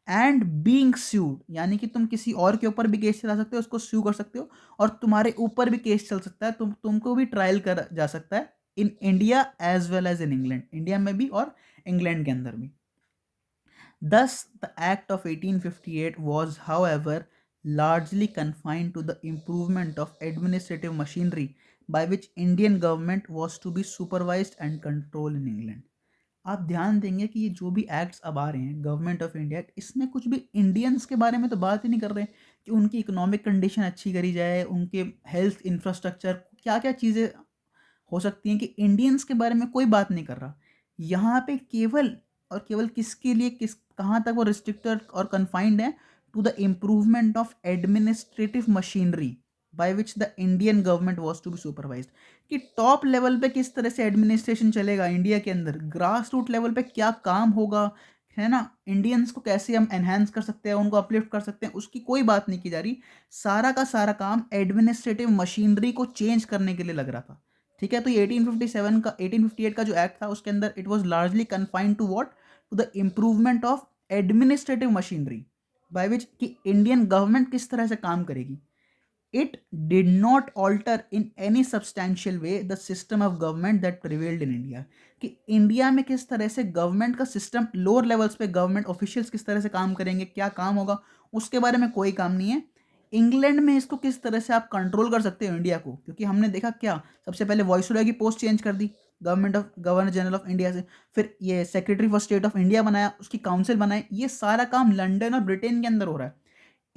and being sued। यानी कि तुम किसी और के ऊपर भी केस चला सकते हो, उसको sue कर सकते हो, और तुम्हारे ऊपर भी केस चल सकता है, तुमको भी ट्रायल कर जा सकता है in India as well as in England. India में भी और इंग्लैंड के अंदर भी। Thus, the Act of 1858 was, however, largely confined to the improvement of administrative machinery by which Indian government was to be supervised and controlled in England. आप ध्यान देंगे कि ये जो भी एक्ट्स अब आ रहे हैं गवर्नमेंट ऑफ इंडिया एक्ट, इसमें कुछ भी इंडियंस के बारे में तो बात ही नहीं कर रहे कि उनकी इकोनॉमिक कंडीशन अच्छी करी जाए, उनके हेल्थ इंफ्रास्ट्रक्चर क्या क्या चीज़ें हो सकती हैं, कि इंडियंस के बारे में कोई बात नहीं कर रहा यहाँ पे। केवल और केवल किसके लिए, किस कहाँ तक वो रिस्ट्रिक्टेड और कन्फाइंड है, to the improvement of administrative machinery by which the Indian government was to be supervise, कि टॉप लेवल पे किस तरह से एडमिनिस्ट्रेशन चलेगा इंडिया के अंदर, ग्रास रूट लेवल पे क्या काम होगा, है ना, इंडियंस को कैसे हम एनहांस कर सकते हैं, उनको अपलिफ्ट कर सकते हैं, उसकी कोई बात नहीं की जा रही। सारा का सारा काम एडमिनिस्ट्रेटिव मशीनरी को चेंज करने के लिए लग रहा था। ठीक है, तो ये 1857 का 1858 का जो एक्ट था उसके अंदर it was largely confined to what, to the improvement of administrative machinery by which कि इंडियन गवर्नमेंट किस तरह से काम करेगी। It did not alter in any substantial way the system of government that prevailed in India, कि India में किस तरह से गवर्नमेंट का सिस्टम, लोअर लेवल्स पे गवर्नमेंट ऑफिशियल्स किस तरह से काम करेंगे, क्या काम होगा, उसके बारे में कोई काम नहीं है। इंग्लैंड में इसको किस तरह से आप कंट्रोल कर सकते हो इंडिया को, क्योंकि हमने देखा क्या, सबसे पहले वॉइसरॉय की पोस्ट चेंज कर दी गवर्नर जनरल ऑफ इंडिया से, फिर ये secretary for state of India बनाया, उसकी काउंसिल बनाई, ये सारा काम लंदन और ब्रिटेन के अंदर हो रहा है।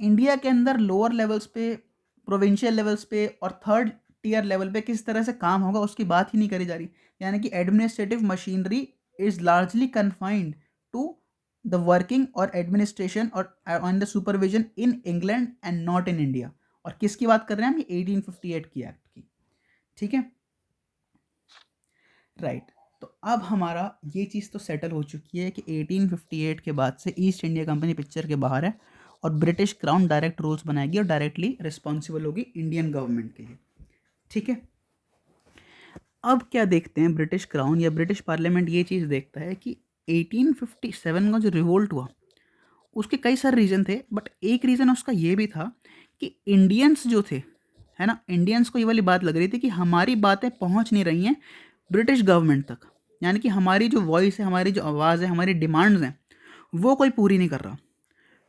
इंडिया के अंदर लोअर लेवल्स पे, प्रोविंशियल लेवल्स पे और थर्ड टीयर लेवल पे किस तरह से काम होगा उसकी बात ही नहीं करी जा रही। यानी कि administrative machinery is largely confined to the working और एडमिनिस्ट्रेशन और on the supervision in England and not in India. और किसकी बात कर रहे हैं हम, ये 1858 की एक्ट की। ठीक है, राइट। तो अब हमारा ये चीज़ तो सेटल हो चुकी है कि 1858 के बाद से ईस्ट इंडिया कंपनी पिक्चर के बाहर है और ब्रिटिश क्राउन डायरेक्ट रूल्स बनाएगी और डायरेक्टली रिस्पॉन्सिबल होगी इंडियन गवर्नमेंट के लिए। ठीक है, अब क्या देखते हैं, ब्रिटिश क्राउन या ब्रिटिश पार्लियामेंट ये चीज़ देखता है कि 1857 का जो रिवोल्ट हुआ उसके कई सारे रीज़न थे, बट एक रीज़न उसका ये भी था कि इंडियंस जो थे, है ना, इंडियंस को ये वाली बात लग रही थी कि हमारी बातें पहुंच नहीं रही हैं ब्रिटिश गवर्नमेंट तक, यानी कि हमारी जो वॉइस है, हमारी जो आवाज़ है, हमारी डिमांड्स हैं, वो कोई पूरी नहीं कर रहा।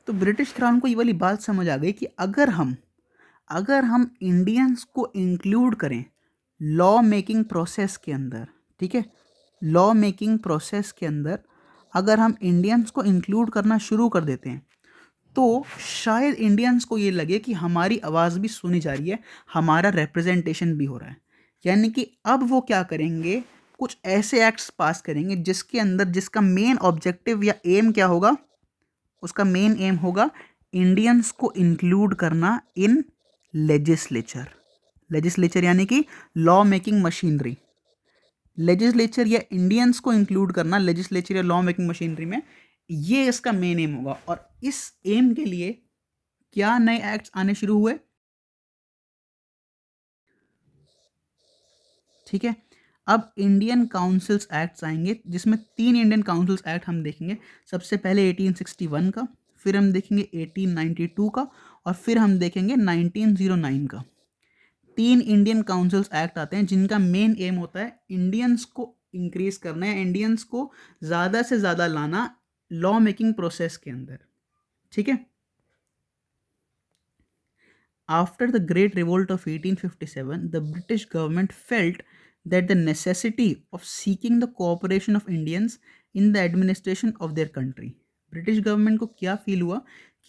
तो ब्रिटिश क्राउन को ये वाली बात समझ आ गई कि अगर हम इंडियंस को इंक्लूड करें लॉ मेकिंग प्रोसेस के अंदर, ठीक है, लॉ मेकिंग प्रोसेस के अंदर अगर हम इंडियंस को इंक्लूड करना शुरू कर देते हैं तो शायद इंडियंस को ये लगे कि हमारी आवाज़ भी सुनी जा रही है, हमारा रिप्रेजेंटेशन भी हो रहा है। यानी कि अब वो क्या करेंगे, कुछ ऐसे एक्ट्स पास करेंगे जिसके अंदर, जिसका मेन ऑब्जेक्टिव या एम क्या होगा, उसका मेन एम होगा इंडियंस को इंक्लूड करना इन लेजिस्लेचर। लेजिस्लेचर यानी कि लॉ मेकिंग मशीनरी। लेजिस्लेचर या इंडियंस को इंक्लूड करना लेजिस्लेचर या लॉ मेकिंग मशीनरी में, ये इसका मेन एम होगा। और इस एम के लिए क्या नए एक्ट्स आने शुरू हुए, ठीक है। अब इंडियन काउंसिल्स एक्ट्स आएंगे जिसमें 3 इंडियन काउंसिल्स एक्ट हम देखेंगे। सबसे पहले 1861 का, फिर हम देखेंगे 1892 का और फिर हम देखेंगे 1909 का। 3 इंडियन काउंसिल्स एक्ट आते हैं जिनका मेन एम होता है इंडियंस को इंक्रीज करना है, इंडियंस को ज़्यादा से ज़्यादा लाना लॉ मेकिंग प्रोसेस के अंदर। ठीक है, after the great revolt of 1857 the British government felt that the necessity of seeking the cooperation of Indians in the administration of their country। British government को क्या फील हुआ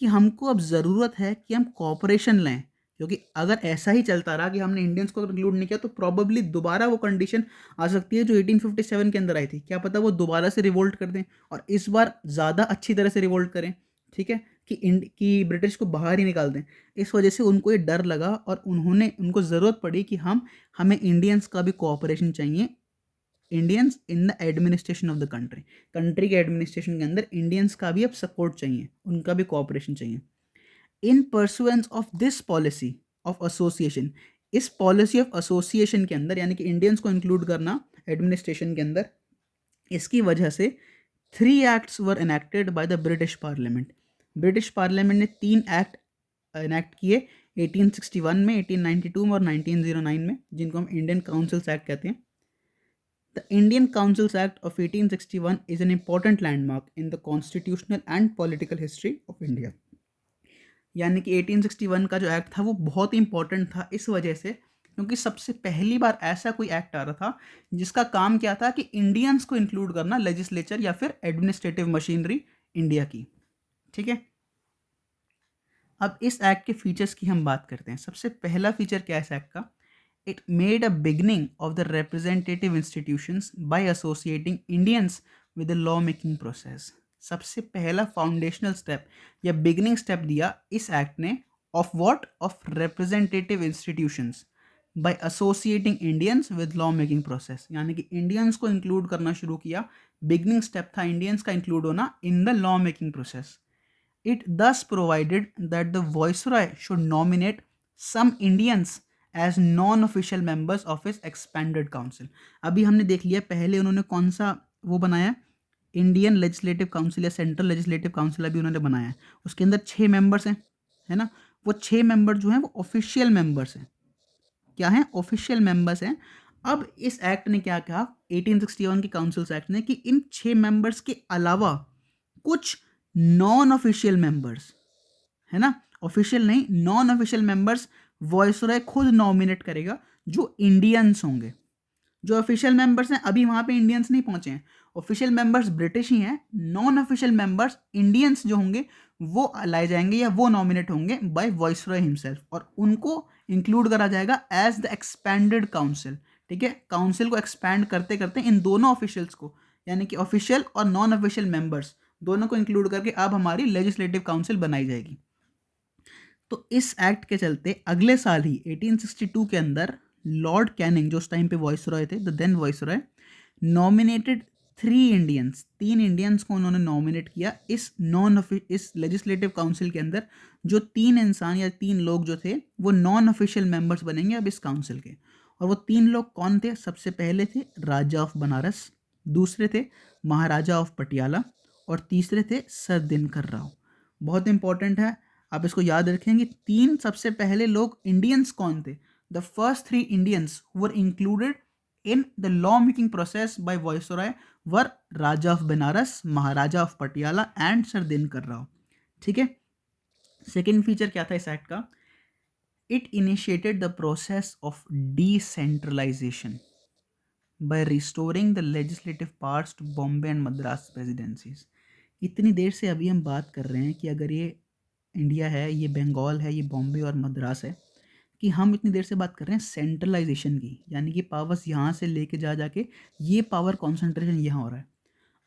कि हमको अब ज़रूरत है कि हम कॉपरेशन लें, क्योंकि अगर ऐसा ही चलता रहा कि हमने इंडियंस को इंक्लूड नहीं किया तो प्रॉबली दोबारा वो कंडीशन आ सकती है जो 1857 के अंदर आई थी। क्या पता वो दोबारा से रिवोल्ट कर दें और इस बार ज़्यादा अच्छी तरह से रिवोल्ट करें, ठीक है, कि ब्रिटिश को बाहर ही निकाल दें। इस वजह से उनको ये डर लगा और उनको ज़रूरत पड़ी कि हमें इंडियंस का भी कोऑपरेशन चाहिए, Indians in the administration of the country. Country के एडमिनिस्ट्रेशन के अंदर इंडियंस का भी अब सपोर्ट चाहिए, उनका भी कोऑपरेशन चाहिए। इन pursuance of this policy of association, इस पॉलिसी ऑफ एसोसिएशन के अंदर यानी कि इंडियंस को इंक्लूड करना एडमिनिस्ट्रेशन के अंदर, इसकी वजह से 3 acts were enacted by the British parliament. British parliament ने 3 एक्ट एनेक्ट किए 1861 में, 1892 में और 1909 में, जिनको हम इंडियन काउंसिल्स एक्ट कहते हैं। The Indian councils act of 1861 is an important landmark in the constitutional and political history of India. यानी कि 1861 का जो एक्ट था वो बहुत ही इंपॉर्टेंट था इस वजह से क्योंकि सबसे पहली बार ऐसा कोई एक्ट आ रहा था जिसका काम क्या था कि इंडियंस को इंक्लूड करना लेजिस्लेचर या फिर एडमिनिस्ट्रेटिव मशीनरी इंडिया की। ठीक है, अब इस एक्ट के फीचर्स की हम बात करते हैं। सबसे पहला फीचर क्या है इस एक्ट का? It made a beginning of the representative institutions by associating Indians with the law making process. सबसे पहला फाउंडेशनल स्टेप या बिगनिंग स्टेप दिया इस एक्ट ने of what? Of representative institutions by associating Indians with law making process, यानी कि Indians को include करना शुरू किया। बिगनिंग स्टेप था इंडियंस का इंक्लूड होना in the law making process. It thus provided that the Viceroy should nominate some Indians as non-official members of his expanded council। अभी हमने देख लिया पहले उन्होंने कौन सा वो बनाया, इंडियन लेजिस्लेटिव काउंसिल या सेंट्रल लेजिस्लेटिव काउंसिल अभी उन्होंने बनाया है। उसके अंदर 6 मेंबर्स हैं, है ना। वो 6 मेंबर जो हैं वो ऑफिशियल मेंबर्स हैं। क्या हैं? ऑफिशियल मेंबर्स हैं। अब इस एक्ट ने क्या कहा 1861 के काउंसिल्स एक्ट ने कि इन 6 मेंबर्स के अलावा कुछ नॉन ऑफिशियल मेंबर्स, है ना, ऑफिशियल नहीं, नॉन ऑफिशियल मेंबर्स वॉइसरॉय खुद नॉमिनेट करेगा जो इंडियंस होंगे। जो ऑफिशियल मेंबर्स हैं अभी वहां पे इंडियंस नहीं पहुंचे हैं, ऑफिशियल मेंबर्स ब्रिटिश ही हैं। नॉन ऑफिशियल मेंबर्स इंडियंस जो होंगे वो लाए जाएंगे या वो नॉमिनेट होंगे बाय वॉइसरॉय हिमसेल्फ और उनको इंक्लूड करा जाएगा एज द एक्सपैंडेड काउंसिल। ठीक है, काउंसिल को एक्सपैंड करते करते इन दोनों ऑफिशियल्स को, यानी कि ऑफिशियल और नॉन ऑफिशियल मेंबर्स दोनों को इंक्लूड करके अब हमारी लेजिस्लेटिव काउंसिल बनाई जाएगी। तो इस एक्ट के चलते अगले साल ही 1862 के अंदर लॉर्ड कैनिंग जो उस टाइम पे वॉइसरॉय थे, the then viceroy, nominated 3 Indians को उन्होंने नॉमिनेट किया इस लेजिस्लेटिव काउंसिल के अंदर। जो 3 इंसान या 3 लोग जो थे वो नॉन ऑफिशियल मेंबर्स बनेंगे अब इस काउंसिल के। और वो 3 लोग कौन थे? सबसे पहले थे राजा ऑफ बनारस, दूसरे थे महाराजा ऑफ पटियाला और तीसरे थे सर दिनकर राव। बहुत इंपॉर्टेंट है, आप इसको याद रखेंगे। 3 सबसे पहले लोग इंडियंस कौन थे? The first 3 Indians were included in the law making process by viceroy were Raja of Banaras, Maharaja of Patiala and sir Dinkar Rao. ठीक है, सेकेंड फीचर क्या था इस एक्ट का? It initiated the process of decentralisation by restoring the legislative powers to Bombay and Madras presidencies. इतनी देर से अभी हम बात कर रहे हैं कि अगर ये इंडिया है, ये बंगाल है, ये बॉम्बे और मद्रास है, कि हम इतनी देर से बात कर रहे हैं सेंट्रलाइजेशन की, यानी कि पावर्स यहाँ से लेके जाके ये पावर कॉन्सेंट्रेशन यहाँ हो रहा है।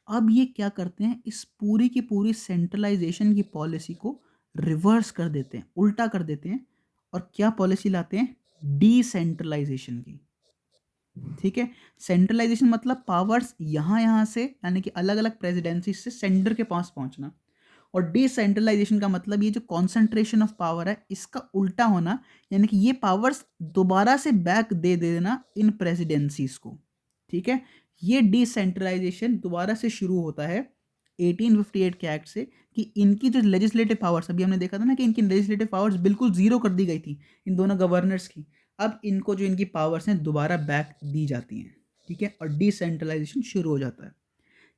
अब ये क्या करते हैं, इस पूरी की पूरी सेंट्रलाइजेशन की पॉलिसी को रिवर्स कर देते हैं, उल्टा कर देते हैं और क्या पॉलिसी लाते हैं? डिसेंट्रलाइजेशन की। ठीक है, सेंट्रलाइजेशन मतलब पावर्स यहाँ से यानी कि अलग अलग प्रेसिडेंसी से सेंटर के पास पहुंचना, और डिसेंट्रलाइजेशन का मतलब ये जो कॉन्सेंट्रेशन ऑफ पावर है इसका उल्टा होना, यानी कि ये पावर्स दोबारा से बैक दे देना इन प्रेसिडेंसीज को। ठीक है, ये डिसेंट्रलाइजेशन दोबारा से शुरू होता है 1858 के एक्ट से कि इनकी जो लेजिस्लेटिव पावर्स, अभी हमने देखा था ना कि इनकी लेजिस्लेटिव पावर्स बिल्कुल जीरो कर दी गई थी इन दोनों गवर्नर्स की, अब इनको जो इनकी पावर्स हैं दोबारा बैक दी जाती हैं। ठीक है, और डिसेंट्रलाइजेशन शुरू हो जाता है।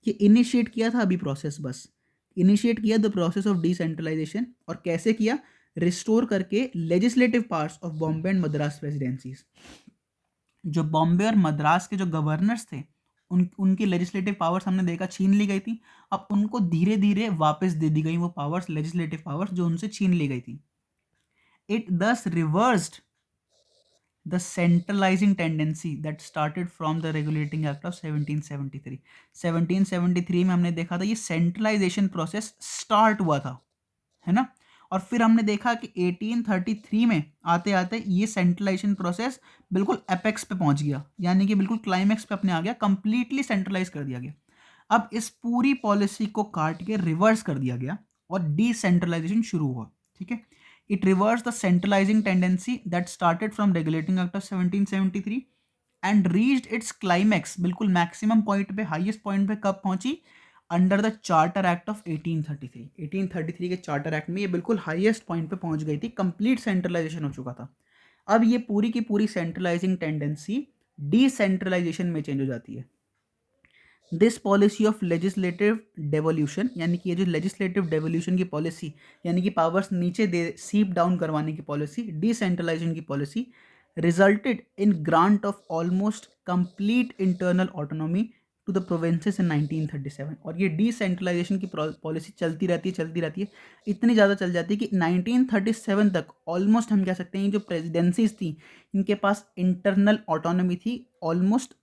ये इनिशिएट किया था अभी प्रोसेस, बस इनिशिएट किया द प्रोसेस ऑफ डिसेंट्रलाइजेशन, और कैसे किया? रिस्टोर करके legislative powers of Bombay and Madras presidencies. जो बॉम्बे और मद्रास के जो गवर्नर्स थे उनकी लेजिस्लेटिव पावर्स हमने देखा छीन ली गई थी, अब उनको धीरे धीरे वापस दे दी गई वो पावर्स, लेजिस्लेटिव पावर्स जो उनसे छीन ली गई थी। इट दस reversed the centralizing tendency that started from the regulating act of 1773। 1773 में हमने देखा था ये सेंट्रलाइजेशन प्रोसेस स्टार्ट हुआ था, है ना, और फिर हमने देखा कि 1833 में आते आते ये सेंट्रलाइजेशन प्रोसेस बिल्कुल एपेक्स पे पहुंच गया, यानी कि बिल्कुल क्लाइमेक्स पे अपने आ गया, कंप्लीटली सेंट्रलाइज कर दिया गया। अब इस पूरी पॉलिसी को काट के रिवर्स कर दिया गया और डिसेंट्रलाइजेशन शुरू हुआ। ठीक है, it reversed the centralizing tendency that started from regulating act of 1773 and reached its climax, बिल्कुल मैक्सिमम पॉइंट पे, हाईएस्ट पॉइंट पे कब पहुंची? Under the charter act of 1833। 1833 के चार्टर एक्ट में ये बिल्कुल हाईएस्ट पॉइंट पे पहुंच गई थी, कंप्लीट सेंट्रलाइजेशन हो चुका था। अब ये पूरी की पूरी सेंट्रलाइजिंग टेंडेंसी डिसेंट्रलाइजेशन में चेंज हो जाती है। This policy of legislative devolution, यानी कि ये जो लेजिस्लेटिव डेवोल्यूशन की पॉलिसी, यानी कि पावर्स नीचे दे सीप डाउन करवाने की पॉलिसी, डिसेंट्रलाइजेशन की policy, resulted in grant of almost complete internal autonomy to the provinces in 1937। और ये डिसेंट्रलाइजेशन की पॉलिसी चलती रहती है, इतनी ज़्यादा चल जाती है कि 1937 तक ऑलमोस्ट हम कह सकते हैं जो प्रेसिडेंसीज थी इनके पास इंटरनल ऑटोनॉमी थी ऑलमोस्ट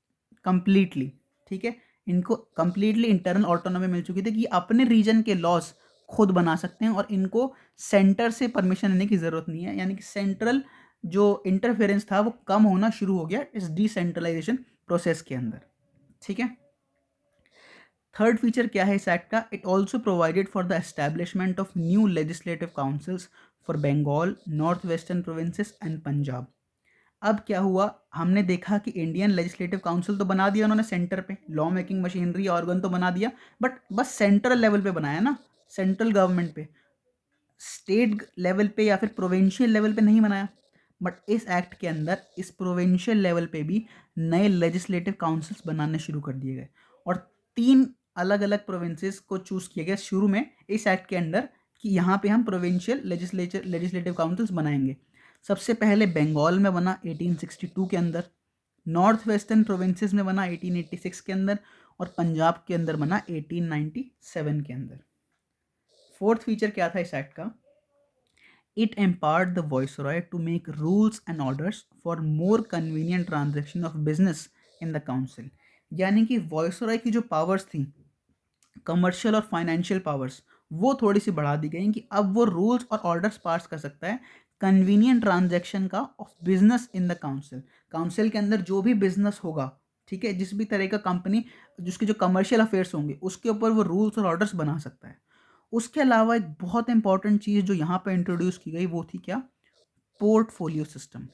कंप्लीटली। ठीक है, इनको कंप्लीटली इंटरनल ऑटोनॉमी मिल चुकी थी कि अपने रीजन के लॉज खुद बना सकते हैं और इनको सेंटर से परमिशन लेने की ज़रूरत नहीं है, यानी कि सेंट्रल जो इंटरफेरेंस था वो कम होना शुरू हो गया इस डिसेंट्रलाइजेशन प्रोसेस के अंदर। ठीक है, थर्ड फीचर क्या है इस एक्ट का? It also provided for the establishment of new legislative councils for Bengal, north western provinces and Punjab. अब क्या हुआ, हमने देखा कि इंडियन लेजिस्लेटिव काउंसिल तो बना दिया उन्होंने सेंटर पे, लॉ मेकिंग मशीनरी ऑर्गन तो बना दिया, बट बस सेंट्रल लेवल पे बनाया ना, सेंट्रल गवर्नमेंट पे, स्टेट लेवल पे या फिर प्रोविंशियल लेवल पे नहीं बनाया। बट इस एक्ट के अंदर इस प्रोविंशियल लेवल पे भी नए लेजिस्लेटिव काउंसिल्स बनाने शुरू कर दिए गए और 3 अलग अलग प्रोविंसेस को चूज किया गया शुरू में इस एक्ट के अंदर कि यहाँ पे हम प्रोविंशियल लेजिस्लेटिव काउंसिल्स बनाएंगे। सबसे पहले बंगाल में बना 1862 के अंदर, नॉर्थ वेस्टर्न प्रोविंसेस में बना 1886 के अंदर और पंजाब के अंदर बना 1897 के अंदर। फोर्थ फीचर क्या था इस एक्ट का? It empowered the viceroy to make rules and orders for more convenient transaction of business in the council। यानी कि वायसरॉय की जो पावर्स थी, कमर्शियल और फाइनेंशियल पावर्स, वो थोड़ी सी बढ़ा दी गई कि अब वो रूल्स और ऑर्डर्स पास कर सकता है कन्वीनियंट ट्रांजैक्शन का of business in the council. Council के अंदर जो भी बिजनेस होगा, ठीक है, जिस भी तरह का कंपनी जिसके जो कमर्शियल अफेयर्स होंगे उसके ऊपर वो रूल्स और ऑर्डर्स बना सकता है। उसके अलावा एक बहुत इंपॉर्टेंट चीज़ जो यहाँ पर इंट्रोड्यूस की गई वो थी क्या? Portfolio system.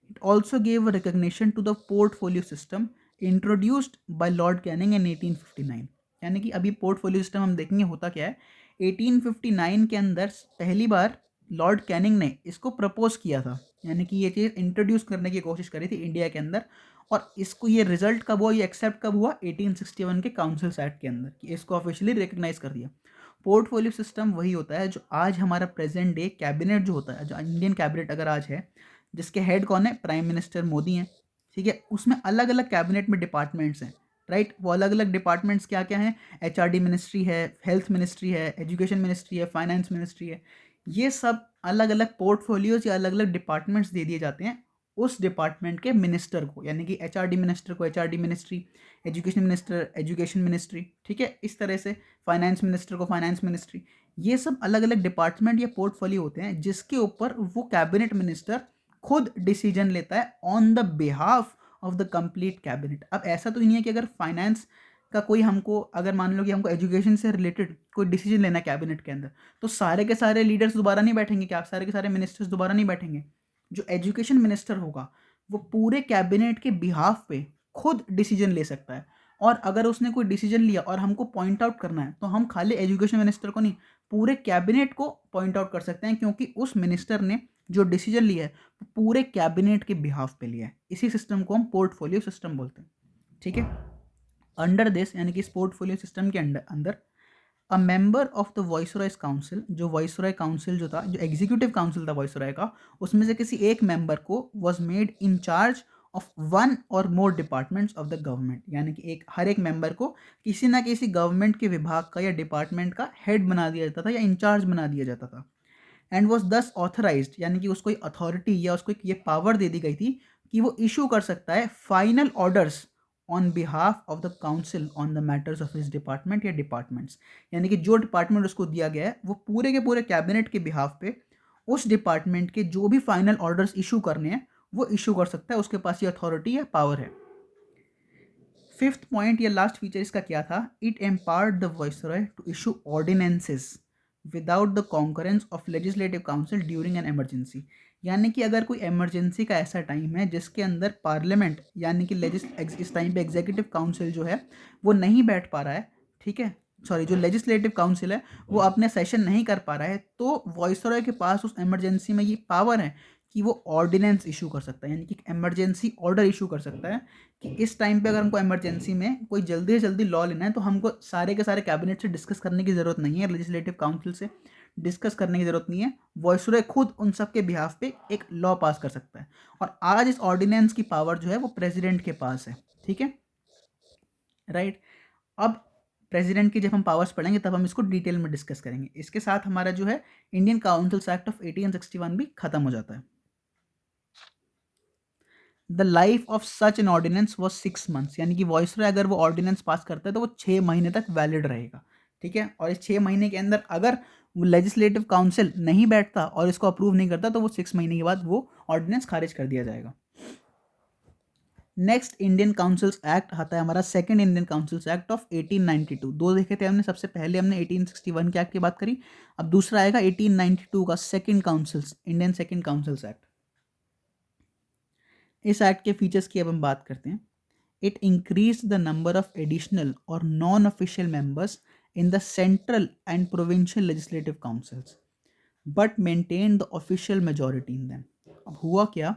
It also gave recognition to the portfolio system introduced by Lord Canning in 1859। यानी कि अभी पोर्टफोलियो सिस्टम हम देखेंगे होता क्या है। 1859 के अंदर पहली बार लॉर्ड कैनिंग ने इसको प्रपोज किया था, यानी कि ये चीज़ इंट्रोड्यूस करने की कोशिश करी थी इंडिया के अंदर। और इसको ये रिजल्ट कब हुआ, ये एक्सेप्ट कब हुआ? 1861 के काउंसिल्स एक्ट के अंदर, कि इसको ऑफिशियली रिकग्नाइज कर दिया। पोर्टफोलियो सिस्टम वही होता है जो आज हमारा प्रेजेंट डे कैबिनेट जो होता है, जो इंडियन कैबिनेट अगर आज है, जिसके हेड कौन है? प्राइम मिनिस्टर मोदी हैं। ठीक है, उसमें अलग अलग कैबिनेट में डिपार्टमेंट्स हैं, राइट। वो अलग अलग डिपार्टमेंट्स क्या क्या हैं? एचआरडी मिनिस्ट्री है, हेल्थ मिनिस्ट्री है, एजुकेशन मिनिस्ट्री है, फाइनेंस मिनिस्ट्री है। ये सब अलग अलग पोर्टफोलियोज या अलग अलग डिपार्टमेंट्स दे दिए जाते हैं उस डिपार्टमेंट के मिनिस्टर को, यानी कि एचआरडी मिनिस्टर को HRD ministry, education minister education ministry, ठीक है, इस तरह से फाइनेंस मिनिस्टर को फाइनेंस मिनिस्ट्री। ये सब अलग अलग डिपार्टमेंट या पोर्टफोलियो होते हैं जिसके ऊपर वो कैबिनेट मिनिस्टर खुद डिसीजन लेता है on the behalf of the complete cabinet. अब ऐसा तो नहीं है कि अगर फाइनेंस का कोई हमको, अगर मान लो कि हमको एजुकेशन से रिलेटेड कोई डिसीजन लेना है कैबिनेट के अंदर, तो सारे के सारे लीडर्स दोबारा नहीं बैठेंगे, क्या आप सारे के सारे मिनिस्टर्स दोबारा नहीं बैठेंगे। जो एजुकेशन मिनिस्टर होगा वो पूरे कैबिनेट के बिहाफ पे खुद डिसीजन ले सकता है। और अगर उसने कोई डिसीजन लिया और हमको पॉइंट आउट करना है तो हम खाली एजुकेशन मिनिस्टर को नहीं, पूरे कैबिनेट को पॉइंट आउट कर सकते हैं, क्योंकि उस मिनिस्टर ने जो डिसीजन लिया है वो पूरे कैबिनेट के बिहाफ पे लिया है। इसी सिस्टम को हम पोर्टफोलियो सिस्टम बोलते हैं। ठीक है, अंडर दिस, यानी कि इस पोर्टफोलियो सिस्टम के अंदर a member of the viceroy's council, जो वॉइसरॉय काउंसिल जो था, जो एग्जीक्यूटिव काउंसिल था वॉइसरॉय का, उसमें से किसी एक मेंबर को was made in charge of one और मोर डिपार्टमेंट्स ऑफ द गवर्नमेंट। यानी कि हर एक मेंबर को किसी ना किसी गवर्नमेंट के विभाग का या डिपार्टमेंट का हेड बना दिया जाता था या इंचार्ज बना दिया जाता था। एंड वॉज दस ऑथराइज्ड, यानी कि उसको अथॉरिटी या उसको ये पावर दे दी गई थी कि वो इशू कर सकता है final orders on behalf of the council on the matters of his department या डिपार्टमेंट्स। यानी कि जो डिपार्टमेंट उसको दिया गया है वो पूरे के पूरे कैबिनेट के बिहाफ पे उस डिपार्टमेंट के जो भी फाइनल ऑर्डर्स इशू करने हैं वो इशू कर सकता है, उसके पास ये अथॉरिटी या पावर है। फिफ्थ पॉइंट या लास्ट फीचर इसका क्या था? It empowered the viceroy to issue ordinances without the concurrence of legislative council during an emergency. यानी कि अगर कोई इमरजेंसी का ऐसा टाइम है जिसके अंदर पार्लियामेंट यानी कि इस टाइम पे एग्जीक्यूटिव काउंसिल जो है वो नहीं बैठ पा रहा है, ठीक है, सॉरी, जो लेजिस्लेटिव काउंसिल है वो अपने सेशन नहीं कर पा रहा है, तो वॉइसरॉय के पास उस इमरजेंसी में ये पावर है कि वो ऑर्डिनेंस इशू कर सकता है, यानी कि इमरजेंसी ऑर्डर इशू कर सकता है कि इस टाइम पे अगर हमको इमरजेंसी में कोई जल्दी से जल्दी लॉ लेना है तो हमको सारे के सारे कैबिनेट से डिस्कस करने की ज़रूरत नहीं है, लेजिस्लेटिव काउंसिल से डिस्कस करने की ज़रूरत नहीं है, वॉइसरॉय खुद उन सब के बिहाफ पे एक लॉ पास कर सकता है। और आज इस ऑर्डिनेंस की पावर जो है वो प्रेसिडेंट के पास है, ठीक है, राइट। अब प्रेसिडेंट की जब हम पावर्स पढ़ेंगे तब हम इसको डिटेल में डिस्कस करेंगे। इसके साथ हमारा जो है इंडियन काउंसिल्स एक्ट ऑफ 1861 भी खत्म हो जाता है। The life of such an ordinance was 6 months, यानी कि वॉइसरॉय अगर वो ऑर्डिनेंस पास करता है तो वो 6 महीने तक वैलिड रहेगा, ठीक है। और इस 6 महीने के अंदर अगर वो लेजिस्लेटिव काउंसिल नहीं बैठता और इसको अप्रूव नहीं करता तो वो 6 महीने के बाद वो ऑर्डिनेंस खारिज कर दिया जाएगा। नेक्स्ट इंडियन काउंसिल्स एक्ट आता है हमारा second Indian councils act of 1892। दो देखे थे हमने, सबसे पहले हमने 1861 के एक्ट की बात करी, अब दूसरा आएगा 1892 का second councils, Indian second councils act. इस एक्ट के फीचर्स की अब हम बात करते हैं। It increase the number of additional और non official members in the central and provincial legislative councils but maintain the official majority in them. अब हुआ क्या